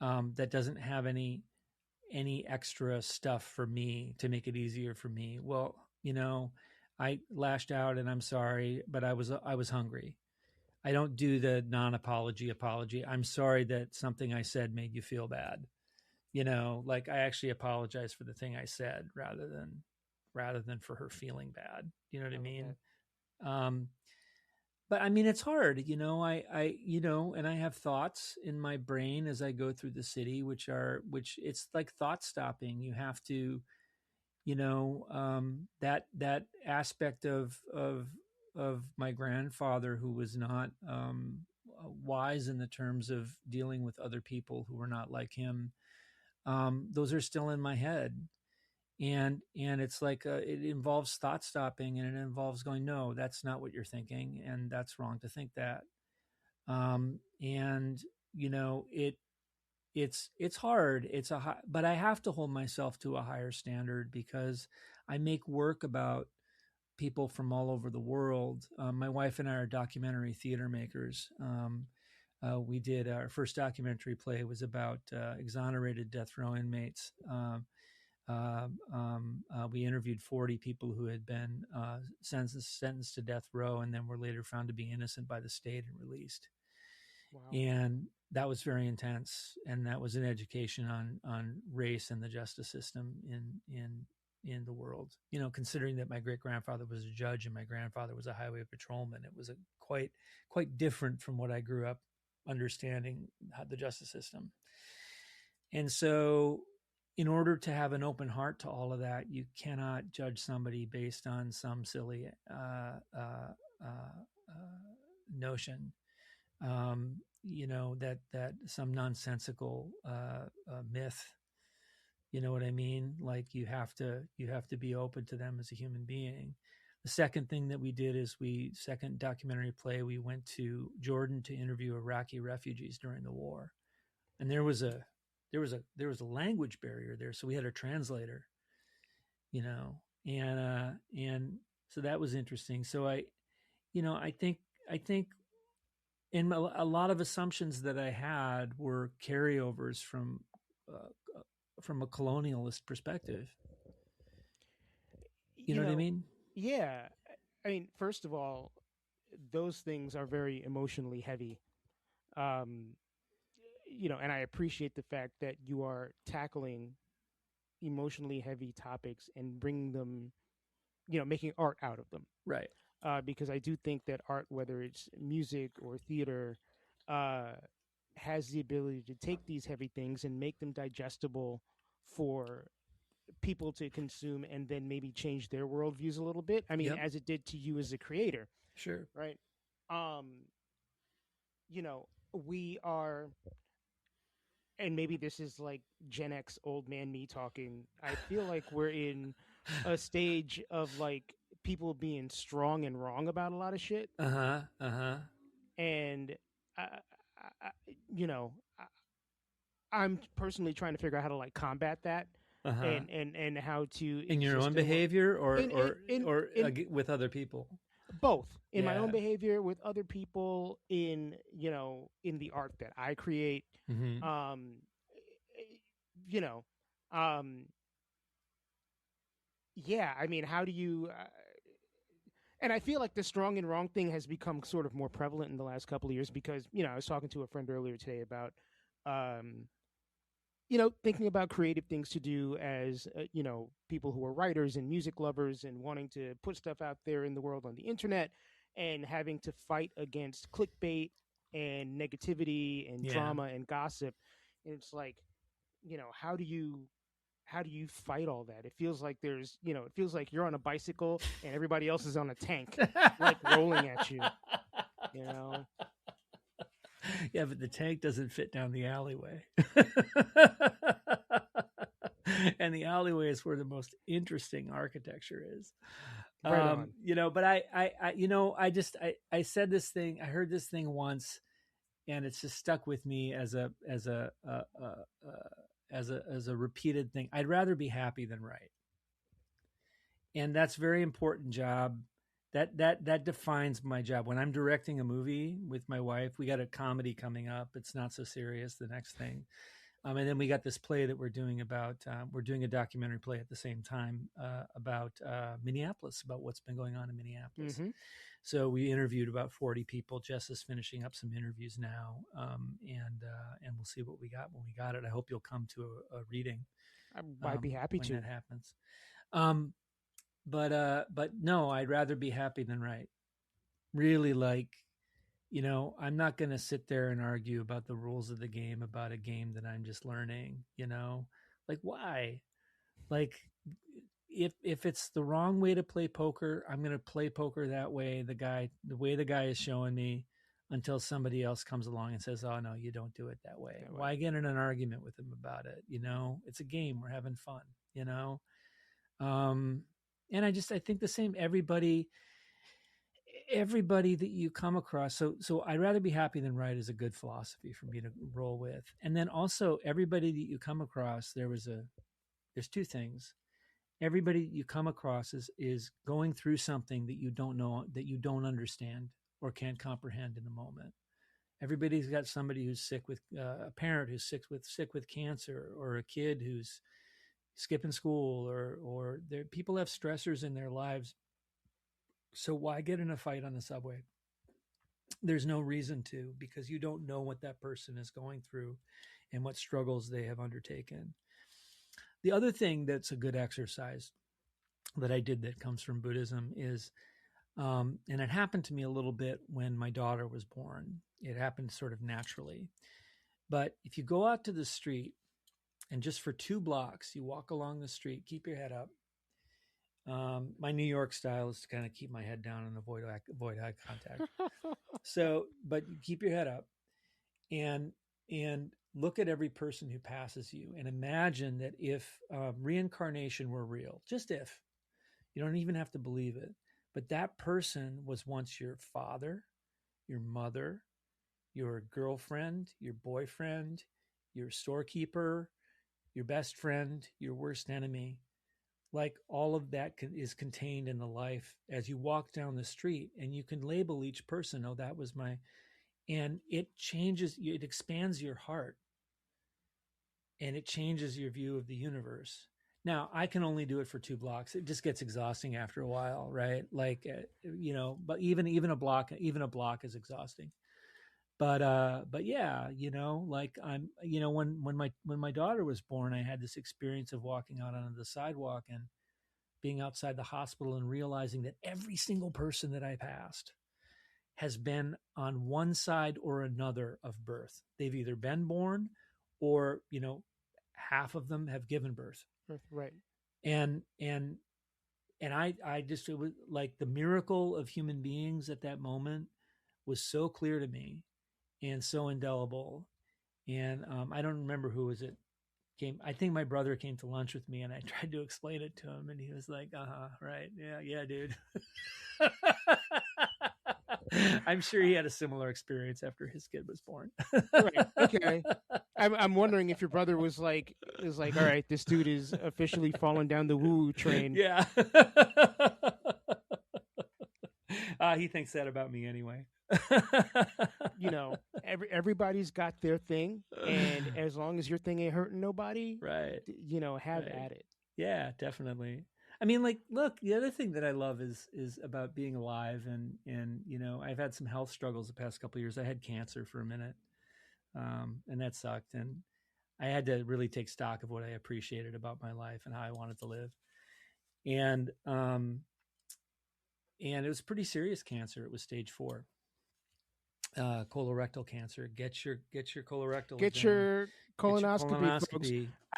that doesn't have any extra stuff for me to make it easier for me. Well, I lashed out and I'm sorry, but I was hungry. I don't do the non-apology apology. I'm sorry that something I said made you feel bad. Like I actually apologize for the thing I said rather than for her feeling bad. You know what I I love mean? that. Um, but I mean, it's hard, and I have thoughts in my brain as I go through the city, which it's like thought stopping. You have to, that aspect of my grandfather who was not wise in the terms of dealing with other people who were not like him. Those are still in my head, and it's like it involves thought stopping, and it involves going, no, that's not what you're thinking, and that's wrong to think that. And it's hard. But I have to hold myself to a higher standard because I make work about people from all over the world. My wife and I are documentary theater makers. We did our first documentary play was about exonerated death row inmates. We interviewed 40 people who had been sentenced to death row and then were later found to be innocent by the state and released. Wow. And that was very intense, and that was an education on race and the justice system in the world. Considering that my great grandfather was a judge and my grandfather was a highway patrolman, it was a quite different from what I grew up understanding the justice system. And so, in order to have an open heart to all of that, you cannot judge somebody based on some silly notion. That some nonsensical myth. You know what I mean? Like you have to be open to them as a human being. The second thing that we did is second documentary play, we went to Jordan to interview Iraqi refugees during the war, and there was a language barrier there, so we had a translator. And so that was interesting. So I think and a lot of assumptions that I had were carryovers from a colonialist perspective. You You know what I know, mean? yeah. I mean, first of all, those things are very emotionally heavy. Um, and I appreciate the fact that you are tackling emotionally heavy topics and bringing them, making art out of them. Right. Because I do think that art, whether it's music or theater, uh, has the ability to take these heavy things and make them digestible for people to consume and then maybe change their worldviews a little bit. I mean, Yep. as it did to you as a creator, Sure. right? Um, we are, and maybe this is like Gen X old man me talking. I feel like we're in a stage of like people being strong and wrong about a lot of shit. Uh-huh. Uh-huh. And I, I, you know, I'm personally trying to figure out how to like combat that, Uh-huh. and how to In your own exist in a world behavior or in in or in, or in with other people. both in my own Yeah. behavior with other people in the art that I create. Mm-hmm. Um, you know, um, yeah. I mean, how do you? And I feel like the strong and wrong thing has become sort of more prevalent in the last couple of years because I was talking to a friend earlier today about um, thinking about creative things to do as, people who are writers and music lovers and wanting to put stuff out there in the world on the internet and having to fight against clickbait and negativity and Yeah. drama and gossip. And it's like, how do you fight all that? It feels like it feels like you're on a bicycle and everybody else is on a tank, like rolling at you, you know? Yeah, but the tank doesn't fit down the alleyway. And the alleyway is where the most interesting architecture is. Right on. But I said this thing, I heard this thing once, and it's just stuck with me as a repeated thing. I'd rather be happy than right. And that's very important job. That defines my job. When I'm directing a movie with my wife, we got a comedy coming up. It's not so serious, the next thing. And then we got this play that we're doing we're doing a documentary play at the same time about Minneapolis, about what's been going on in Minneapolis. Mm-hmm. So we interviewed about 40 people. Jess is finishing up some interviews now, and we'll see what we got when we got it. I hope you'll come to a reading. I'd be happy when to. that happens. But no, I'd rather be happy than right. Really, I'm not going to sit there and argue about the rules of the game, about a game that I'm just learning, why? Like, if it's the wrong way to play poker, I'm going to play poker that way. The way the guy is showing me, until somebody else comes along and says, "Oh no, you don't do it that way." Why get in an argument with him about it? It's a game. We're having fun, and I think the same. Everybody that you come across. So I'd rather be happy than right is a good philosophy for me to roll with. And then also, everybody that you come across, there's two things. Everybody you come across is going through something that you don't know, that you don't understand or can't comprehend in the moment. Everybody's got somebody who's sick with a parent who's sick with cancer, or a kid who's skipping school, or people have stressors in their lives. So why get in a fight on the subway? There's no reason to, because you don't know what that person is going through and what struggles they have undertaken. The other thing that's a good exercise that I did that comes from Buddhism is, and it happened to me a little bit when my daughter was born. It happened sort of naturally. But if you go out to the street and just for 2 blocks, you walk along the street, keep your head up. My New York style is to kind of keep my head down and avoid eye contact. But you keep your head up and look at every person who passes you, and imagine that if reincarnation were real, just if, you don't even have to believe it, but that person was once your father, your mother, your girlfriend, your boyfriend, your storekeeper, your best friend, your worst enemy. Like, all of that is contained in the life as you walk down the street, and you can label each person. Oh, that was and it changes, it expands your heart, and it changes your view of the universe. Now, I can only do it for 2 blocks. It just gets exhausting after a while, right? But even a block is exhausting. But yeah, when my daughter was born, I had this experience of walking out onto the sidewalk and being outside the hospital and realizing that every single person that I passed has been on one side or another of birth. They've either been born, or, half of them have given birth. Right. And I just, it was like the miracle of human beings at that moment was so clear to me and so indelible. And I don't remember who was it came. I think my brother came to lunch with me, and I tried to explain it to him, and he was like, right. Yeah, dude. I'm sure he had a similar experience after his kid was born. Right. Okay. I'm wondering if your brother was like, all right, this dude is officially falling down the woo train. Yeah. He thinks that about me anyway. Everybody's got their thing, and as long as your thing ain't hurting nobody, right? Have at it. Yeah, definitely. I mean, look, the other thing that I love is about being alive, and I've had some health struggles the past couple of years. I had cancer for a minute, and that sucked, and I had to really take stock of what I appreciated about my life and how I wanted to live, and it was pretty serious cancer. It was stage 4. Colorectal cancer. Get your colorectal. Get your colonoscopy, folks.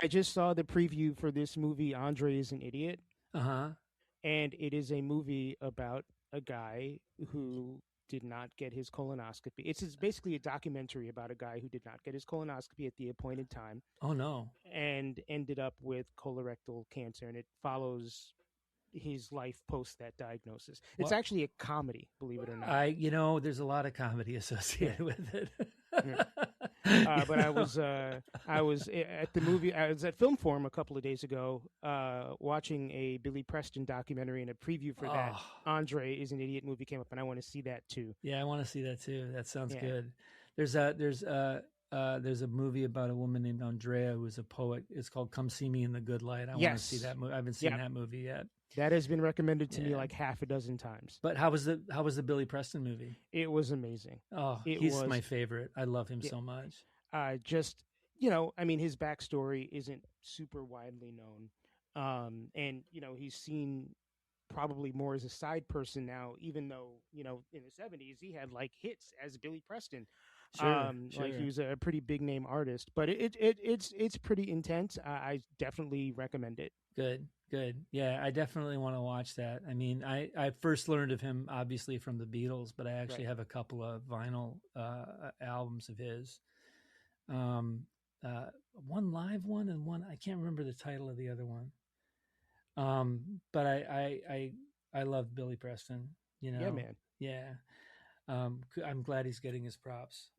I just saw the preview for this movie, Andre is an Idiot. And it is a movie about a guy who did not get his colonoscopy. It's basically a documentary about a guy who did not get his colonoscopy at the appointed time. Oh no. And ended up with colorectal cancer, and it follows his life post that diagnosis. It's Well, actually a comedy, believe it or not. there's a lot of comedy Yeah. associated with it. Yeah. But I was at the movie. I was at Film Forum a couple of days ago, watching a Billy Preston documentary, and a preview for that Oh, Andre is an Idiot movie came up, and I want to see that too. yeah, I want to see that too. That sounds Yeah. good. There's a movie about a woman named Andrea who is a poet. It's called "Come See Me in the Good Light." I want to see Yes. that movie. I haven't seen Yeah. that movie yet. That has been recommended to me Yeah. like half a dozen times. But how was the Billy Preston movie? It was amazing. Oh, It he's was my favorite. I love him yeah, so much. just I mean, his backstory isn't super widely known, and he's seen probably more as a side person now, even though in the '70s he had like hits as Billy Preston. Sure, Like he sure. was a pretty big name artist, but it's pretty intense. I definitely recommend it. Good, good. Yeah, I definitely want to watch that. I mean, I first learned of him obviously from the Beatles, but I actually Right. have a couple of vinyl albums of his. Um, uh, one live one and one I can't remember the title of the other one. But I love Billy Preston. You Yeah, know, man. yeah. I'm glad he's getting his props.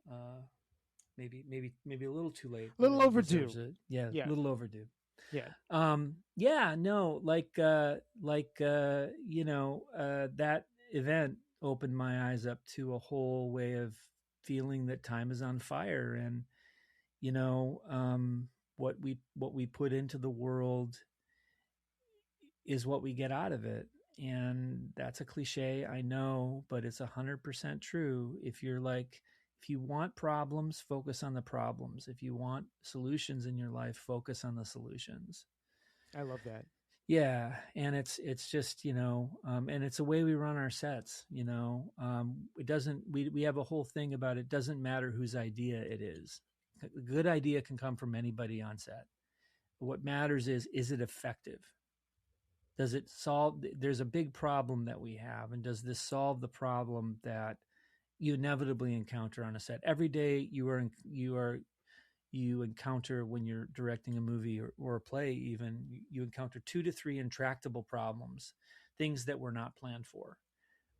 Maybe a little too late, A but little he deserves overdue. it. Yeah, a Yeah. little overdue. Yeah. Yeah, no, that event opened my eyes up to a whole way of feeling that time is on fire, and you know, what we put into the world is what we get out of it. And that's a cliche, I know, but it's 100% true. If you want problems, focus on the problems. If you want solutions in your life, focus on the solutions. I love that. Yeah, and it's just and it's the way we run our sets. It doesn't. We have a whole thing about it. Doesn't matter whose idea it is. A good idea can come from anybody on set. What matters is it effective? Does it solve? There's a big problem that we have, and does this solve the problem that you inevitably encounter on a set every day? You encounter when you're directing a movie or a play. Even you encounter 2 to 3 intractable problems, things that were not planned for.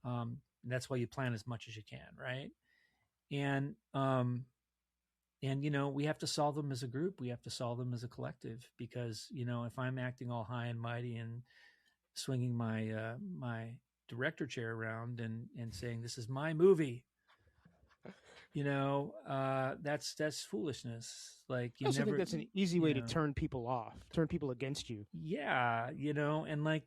And that's why you plan as much as you can, right? And we have to solve them as a group. We have to solve them as a collective, because if I'm acting all high and mighty and swinging my director chair around and saying this is my movie, that's foolishness. Like I you also think never, that's an easy way to turn people off, turn people against you. yeah, and like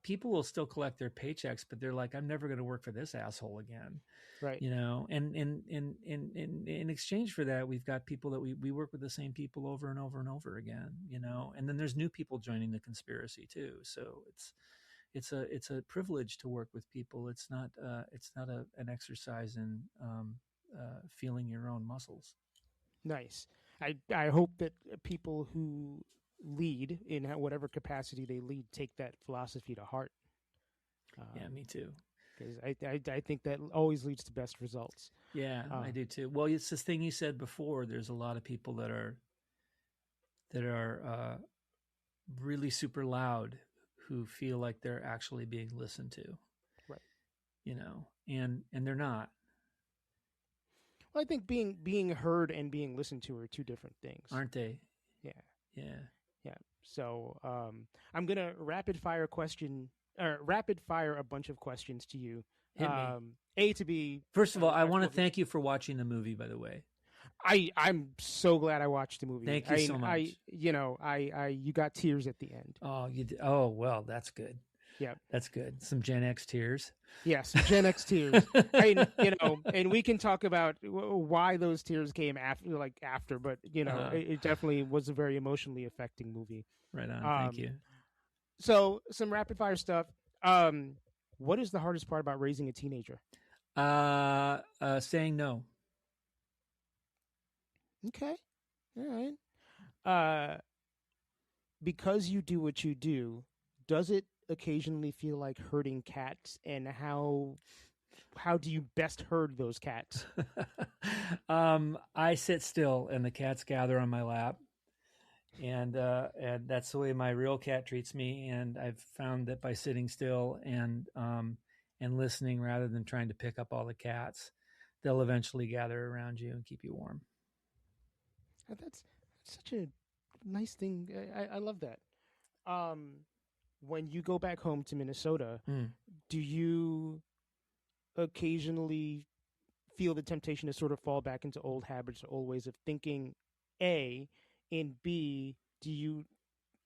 people will still collect their paychecks, but they're like, I'm never going to work for this asshole again. Right. And in exchange for that, we've got people that we work with the same people over and over and over again, and then there's new people joining the conspiracy too. So it's a privilege to work with people. It's not an exercise in feeling your own muscles. Nice. I hope that people who lead in whatever capacity they lead take that philosophy to heart. Yeah, me too. Because I think that always leads to best results. Yeah, I do too. Well, it's this thing you said before. There's a lot of people that are really super loud who feel like they're actually being listened to. Right. And they're not. Well, I think being heard and being listened to are two different things, aren't they? Yeah. Yeah. Yeah. So I'm gonna rapid fire a bunch of questions to you. Hit me. A to B. First of all, I want to thank you for watching the movie, by the way. I'm so glad I watched the movie. Thank you so much. You got tears at the end. Oh, you did. Oh, well, that's good. Yeah, that's good. Some Gen X tears. Yeah, some Gen X tears. And we can talk about why those tears came after, but it definitely was a very emotionally affecting movie. Right on. Thank you. So some rapid fire stuff. What is the hardest part about raising a teenager? Saying no. Okay. All right. Because you do what you do, does it occasionally feel like herding cats, and how do you best herd those cats? I sit still and the cats gather on my lap, and that's the way my real cat treats me. And I've found that by sitting still and listening rather than trying to pick up all the cats, they'll eventually gather around you and keep you warm. That's such a nice thing. I love that. Um, when you go back home to Minnesota, do you occasionally feel the temptation to sort of fall back into old habits or old ways of thinking? A, and B, do you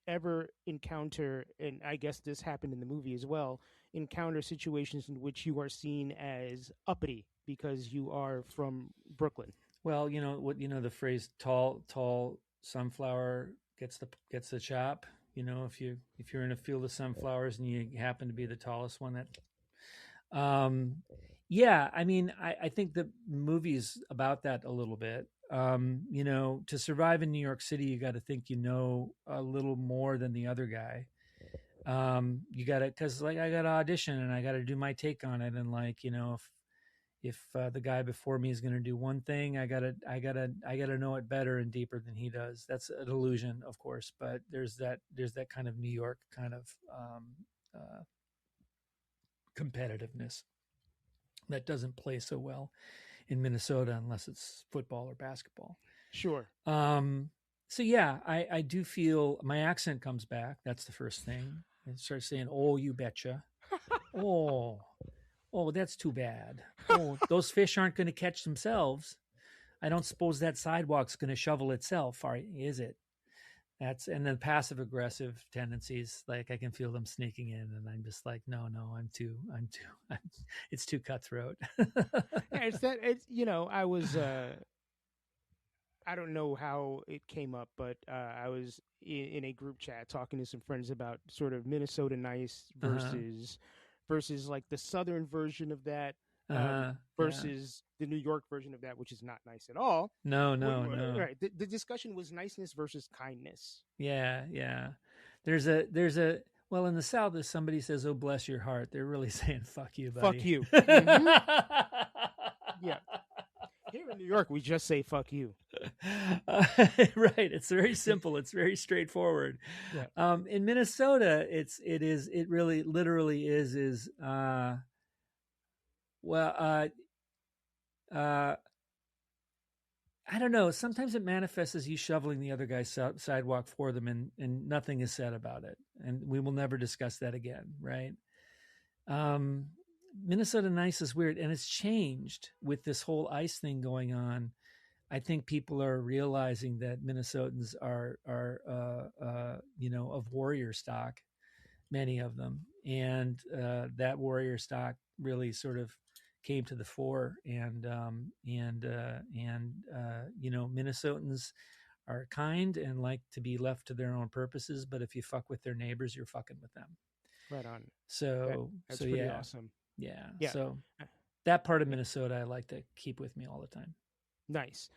ever encounter, and I guess this happened in the movie as well, encounter situations in which you are seen as uppity because you are from Brooklyn? Well, the phrase "tall sunflower gets the chop." If you're in a field of sunflowers and you happen to be the tallest one, um, yeah. I mean, I think the movie's about that a little bit. To survive in New York City, you got to think a little more than the other guy. You got to, because like I got to audition and I got to do my take on it, and like if the guy before me is going to do one thing, I gotta know it better and deeper than he does. That's an illusion, of course, but there's that kind of New York kind of uh, competitiveness that doesn't play so well in Minnesota unless it's football or basketball. Sure. So yeah, I do feel my accent comes back. That's the first thing. I start saying, "Oh, you betcha." Oh, oh, that's too bad. Oh, those fish aren't going to catch themselves. I don't suppose that sidewalk's going to shovel itself, is it? And then passive aggressive tendencies, like I can feel them sneaking in, and I'm just like, no, it's too cutthroat. Yeah, I was I don't know how it came up, but I was in a group chat talking to some friends about sort of Minnesota nice versus like the southern version of that, Yeah. versus the New York version of that, which is not nice at all. No. Right. The discussion was niceness versus kindness. Yeah. There's a well, in the South, if somebody says, "Oh, bless your heart," they're really saying, "Fuck you, buddy." Fuck you. Mm-hmm. Yeah. Here in New York, we just say "fuck you." Right. It's very simple. It's very straightforward. Yeah. In Minnesota, it really literally is well I don't know. Sometimes it manifests as you shoveling the other guy's sidewalk for them, and nothing is said about it, and we will never discuss that again, right? Minnesota nice is weird, and it's changed with this whole ICE thing going on. I think people are realizing that Minnesotans are of warrior stock, many of them, and that warrior stock really sort of came to the fore, and Minnesotans are kind and like to be left to their own purposes, but if you fuck with their neighbors, you're fucking with them. Right on. That's pretty yeah. awesome. Yeah. Yeah. So that part of Minnesota I like to keep with me all the time. Nice.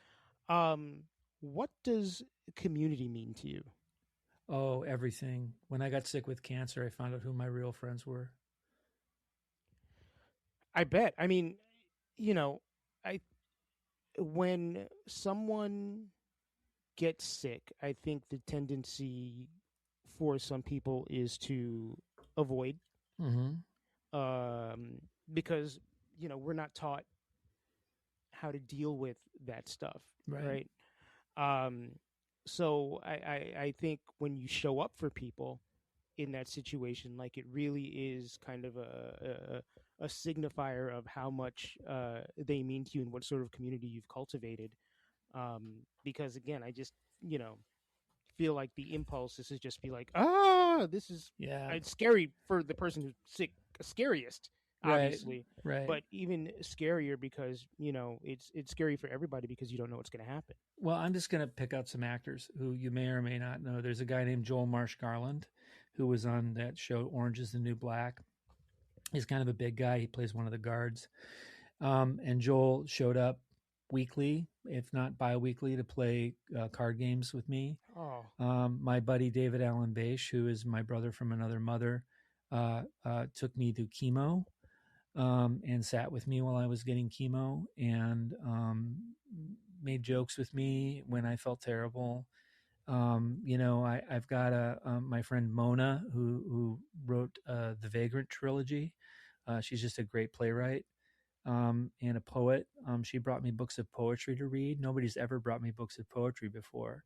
What does community mean to you? Oh, everything. When I got sick with cancer, I found out who my real friends were. I bet. I mean, I when someone gets sick, I think the tendency for some people is to avoid, because we're not taught how to deal with that stuff, right? So I think when you show up for people in that situation, like it really is kind of a signifier of how much they mean to you and what sort of community you've cultivated. Because again, I just feel like the impulse is to just be like, this is it's scary for the person who's sick, scariest, obviously, right. But even scarier because it's scary for everybody because you don't know what's going to happen. Well, I'm just going to pick out some actors who you may or may not know. There's a guy named Joel Marsh Garland who was on that show Orange is the New Black. He's kind of a big guy. He plays one of the guards. And Joel showed up weekly, if not bi-weekly, to play card games with me. My buddy David Allen Bache, who is my brother from another mother, took me to chemo and sat with me while I was getting chemo, and made jokes with me when I felt terrible. I've got my friend Mona who wrote the Vagrant trilogy. She's just a great playwright and a poet. She brought me books of poetry to read. Nobody's ever brought me books of poetry before.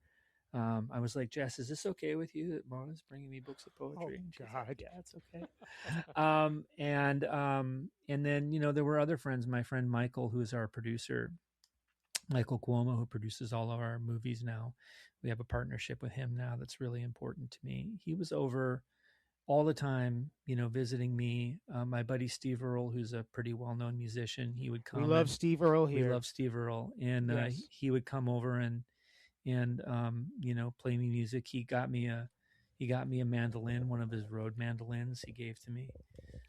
I was like, Jess, is this okay with you that Mona's bringing me books of Oh poetry? And she's God. like, yeah, it's okay. And then there were other friends. My friend Michael, who is our producer, Michael Cuomo, who produces all of our movies now. We have a partnership with him now that's really important to me. He was over all the time, visiting me. My buddy Steve Earle, who's a pretty well-known musician, he would We come, love and Steve Earle we here. love Steve Earle, and Yes. he would come over and play me music. He got me a mandolin, one of his Rode mandolins he gave to me.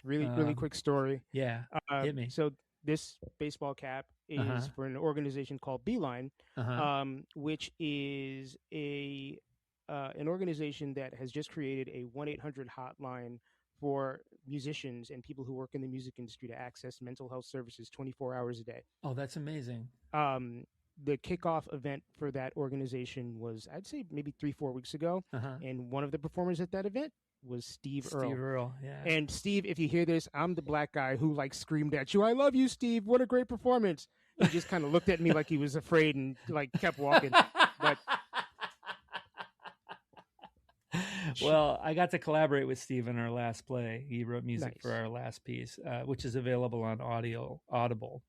Really quick story. Yeah, hit me. So this baseball cap Uh-huh. is for an organization called Beeline, Uh-huh. which is an organization that has just created a 1-800 hotline for musicians and people who work in the music industry to access mental health services 24 hours a day. Oh, that's amazing. Um, the kickoff event for that organization was, I'd say, maybe 3-4 weeks ago, Uh-huh. and one of the performers at that event was Steve Steve Earle. Earle, yeah. And Steve, if you hear this, I'm the black guy who like screamed at you, "I love you, Steve. What a great performance." He just kind of looked at me like he was afraid and like kept walking. But well, I got to collaborate with Steve in our last play. He wrote music for nice. our last piece, which is available on Audible.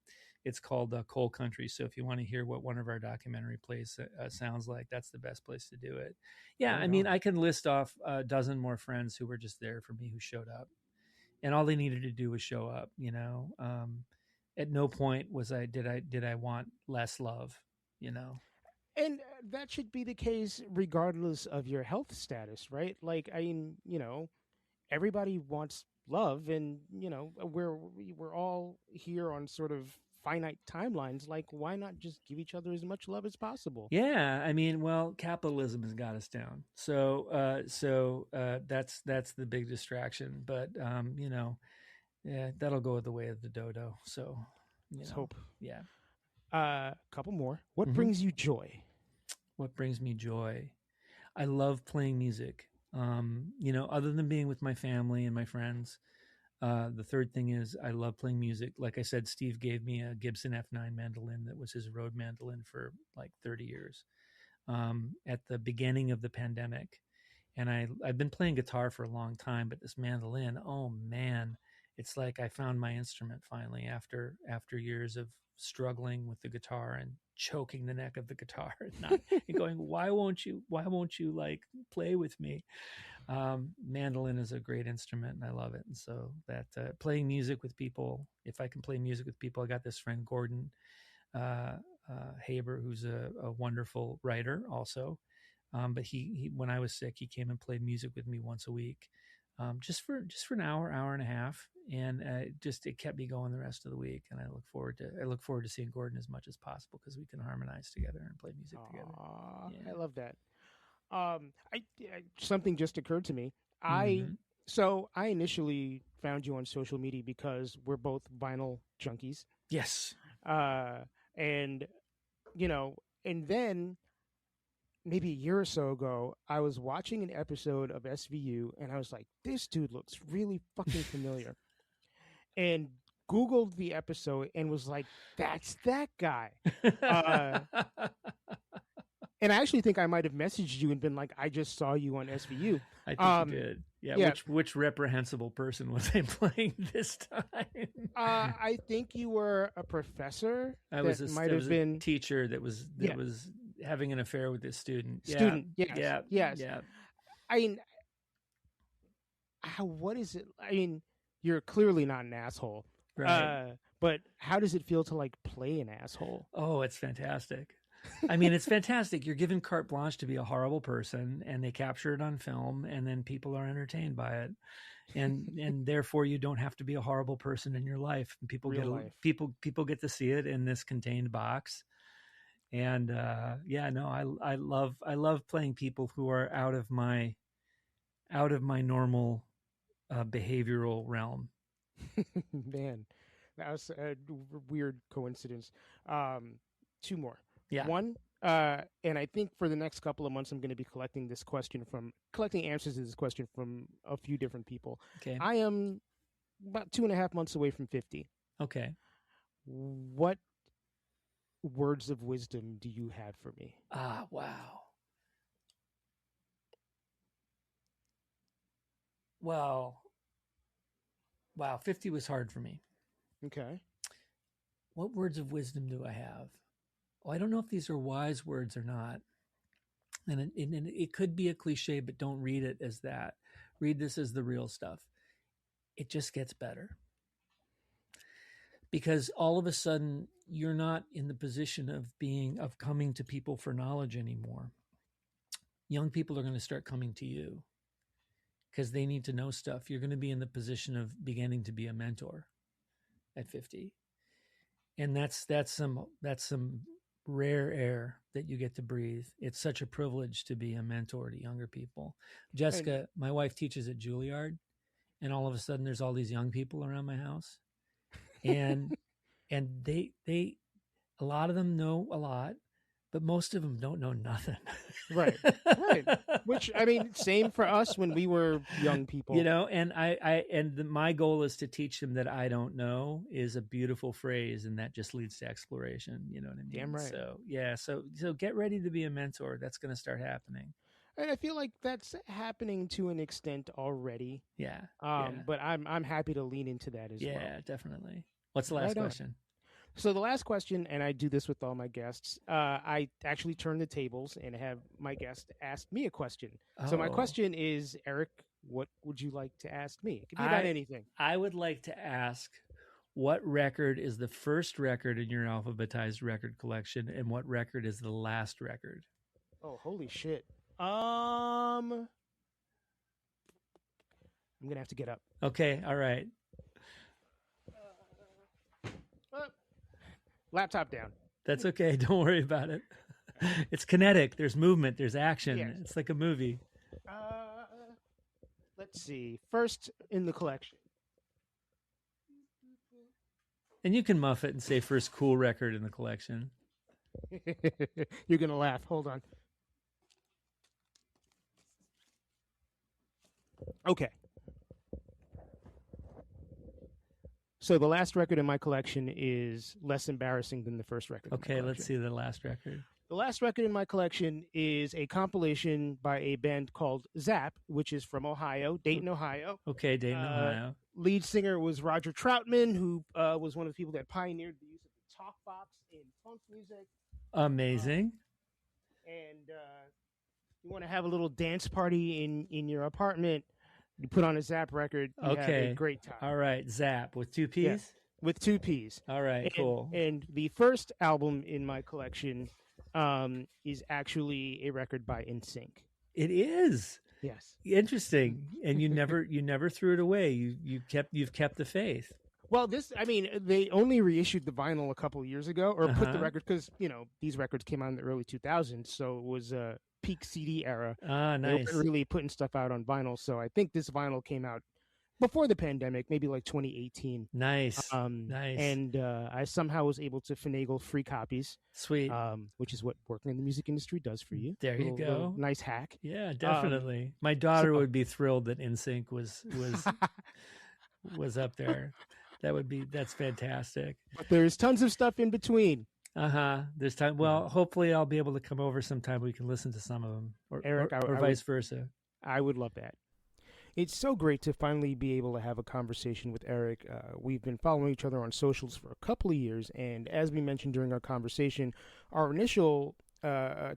It's called Coal Country. So if you want to hear what one of our documentary plays sounds like, that's the best place to do it. Yeah, Right I mean, on. I can list off a dozen more friends who were just there for me, who showed up, and all they needed to do was show up. At no point did I want less love. And that should be the case regardless of your health status, right? Like, I mean, everybody wants love, and we're all here on sort of finite timelines. Like, why not just give each other as much love as possible? Yeah, I mean, well, capitalism has got us down. So that's the big distraction. But yeah, that'll go the way of the dodo. So, Let's hope. yeah. Couple more. What Hmm. brings you joy? What brings me joy? I love playing music. Other than being with my family and my friends, the third thing is I love playing music. Like I said, Steve gave me a Gibson F9 mandolin that was his Rode mandolin for like 30 years. At the beginning of the pandemic, and I've been playing guitar for a long time, but this mandolin, oh man, it's like I found my instrument finally after years of struggling with the guitar and choking the neck of the guitar and going, why won't you like play with me? Mandolin is a great instrument and I love it. And so that playing music with people, if I can play music with people, I got this friend Gordon uh, Haber, who's a wonderful writer also. But he when I was sick, he came and played music with me once a week, just for an hour and a half, and it kept me going the rest of the week. And I look forward to seeing Gordon as much as possible because we can harmonize together and play music together. I Yeah. love that. Something just occurred to me. I Mm-hmm. so I initially found you on social media because we're both vinyl junkies. Yes. Uh, and and then maybe a year or so ago, I was watching an episode of SVU, and I was like, "This dude looks really fucking familiar," and Googled the episode and was like, "That's that guy." Uh, and I actually think I might have messaged you and been like, "I just saw you on SVU." I think you did. Yeah. Yeah. Which reprehensible person was I playing this time? I think you were a professor I that was might have been teacher that was yeah having an affair with this student. Yeah, student. Yes, yeah, yes. yeah. I mean, what is it? I mean, you're clearly not an asshole. Right. But how does it feel to like play an asshole? Oh, it's fantastic. I mean, it's fantastic. You're given carte blanche to be a horrible person, and they capture it on film, and then people are entertained by it, and therefore you don't have to be a horrible person in your life. And Real life. people get to see it in this contained box. And yeah, no, I love playing people who are out of my normal behavioral realm. Man, that was a weird coincidence. Two more. Yeah. One, And I think for the next couple of months, I'm going to be collecting answers to this question from a few different people. Okay. I am about 2.5 months away from 50. Okay. What words of wisdom do you have for me? Wow. Well, wow, 50 was hard for me. Okay. What words of wisdom do I have? Well, I don't know if these are wise words or not. And it could be a cliche, but don't read it as that. Read this as the real stuff. It just gets better. Because all of a sudden, you're not in the position of coming to people for knowledge anymore. Young people are going to start coming to you because they need to know stuff. You're going to be in the position of beginning to be a mentor at 50. And that's some rare air that you get to breathe. It's such a privilege to be a mentor to younger people. Jessica, my wife, teaches at Juilliard, and all of a sudden there's all these young people around my house. And they a lot of them know a lot, but most of them don't know nothing. Right. Which, I mean, same for us when we were young people. And my goal is to teach them that I don't know is a beautiful phrase, and that just leads to exploration. You know what I mean? Damn right. So yeah, so get ready to be a mentor. That's going to start happening. And I feel like that's happening to an extent already. Yeah. But I'm happy to lean into that as well. Yeah, definitely. What's the last question? So the last question, and I do this with all my guests, I actually turn the tables and have my guest ask me a question. Oh. So my question is, Erik, what would you like to ask me? It could be about anything. I would like to ask, what record is the first record in your alphabetized record collection, and what record is the last record? Oh, holy shit. I'm going to have to get up. Okay, all right. Laptop down. That's okay. Don't worry about it. It's kinetic. There's movement. There's action. Yes. It's like a movie. Let's see. First in the collection. And you can muff it and say first cool record in the collection. You're going to laugh. Hold on. Okay. So the last record in my collection is less embarrassing than the first record. Okay, let's see the last record. The last record in my collection is a compilation by a band called Zap, which is from Ohio, Dayton, Ohio. Okay, Dayton, Ohio. Lead singer was Roger Troutman, who was one of the people that pioneered the use of the talk box in funk music. Amazing. And you want to have a little dance party in your apartment, you put on a Zap record, you have a great time. All right, Zap with 2 Ps? Yeah, with 2 Ps. All right, cool. And the first album in my collection is actually a record by NSYNC. It is. Yes. Interesting. And you never threw it away. You've kept the faith. Well, they only reissued the vinyl a couple of years ago, or put the record, because, these records came out in the early 2000s, so it was peak CD era. Ah, nice. They were really putting stuff out on vinyl, so I think this vinyl came out before the pandemic, maybe like 2018. Nice. Nice. And I somehow was able to finagle free copies. Sweet. Which is what working in the music industry does for you. There you go. Little nice hack. Yeah, definitely. My daughter would be thrilled that NSYNC was was up there. That's fantastic. But there's tons of stuff in between. There's time. Well, hopefully I'll be able to come over sometime. We can listen to some of them, or Erik, or vice versa. I would love that. It's so great to finally be able to have a conversation with Erik. We've been following each other on socials for a couple of years, and as we mentioned during our conversation, our initial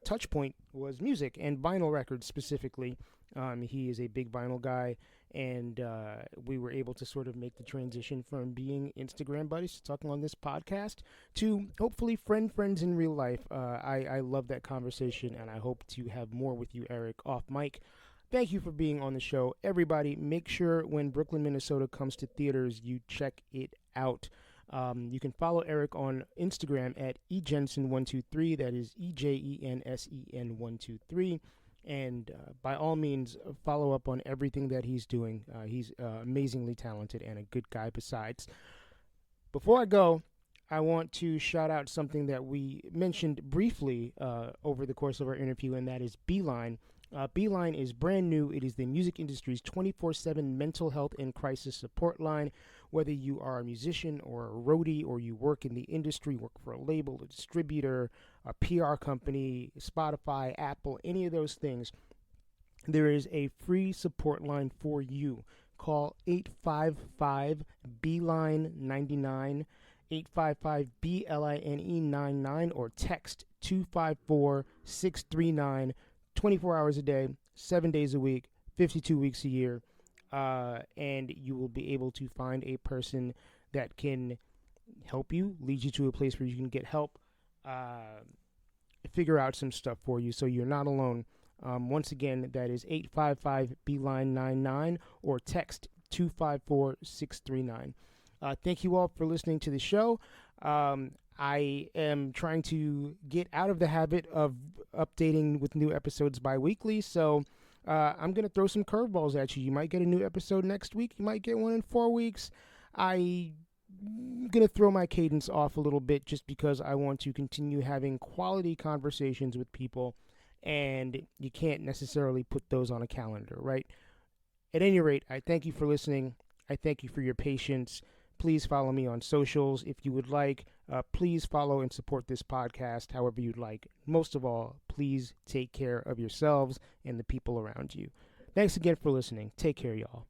touch point was music and vinyl records specifically. He is a big vinyl guy, and we were able to sort of make the transition from being Instagram buddies to talking on this podcast to hopefully friends in real life. I love that conversation, and I hope to have more with you, Erik, off mic. Thank you for being on the show. Everybody, make sure when Brooklyn, Minnesota comes to theaters, you check it out. You can follow Erik on Instagram at ejensen123. That is EJENSEN123. And by all means, follow up on everything that he's doing. He's amazingly talented and a good guy besides. Before I go, I want to shout out something that we mentioned briefly over the course of our interview, and that is Beeline. Beeline is brand new. It is the music industry's 24/7 mental health and crisis support line. Whether you are a musician or a roadie, or you work in the industry, work for a label, a distributor, a PR company, Spotify, Apple, any of those things, there is a free support line for you. Call 855 Beeline 99, 855 BLINE 99, or text 254 639, 24 hours a day, 7 days a week, 52 weeks a year. And you will be able to find a person that can help you, lead you to a place where you can get help, figure out some stuff for you so you're not alone. Once again, that is 855 Beeline 99, or text 254 639. Thank you all for listening to the show. I am trying to get out of the habit of updating with new episodes bi-weekly, so I'm going to throw some curveballs at you. You might get a new episode next week. You might get one in 4 weeks. I'm going to throw my cadence off a little bit just because I want to continue having quality conversations with people, and you can't necessarily put those on a calendar, right? At any rate, I thank you for listening. I thank you for your patience. Please follow me on socials if you would like. Please follow and support this podcast however you'd like. Most of all, please take care of yourselves and the people around you. Thanks again for listening. Take care, y'all.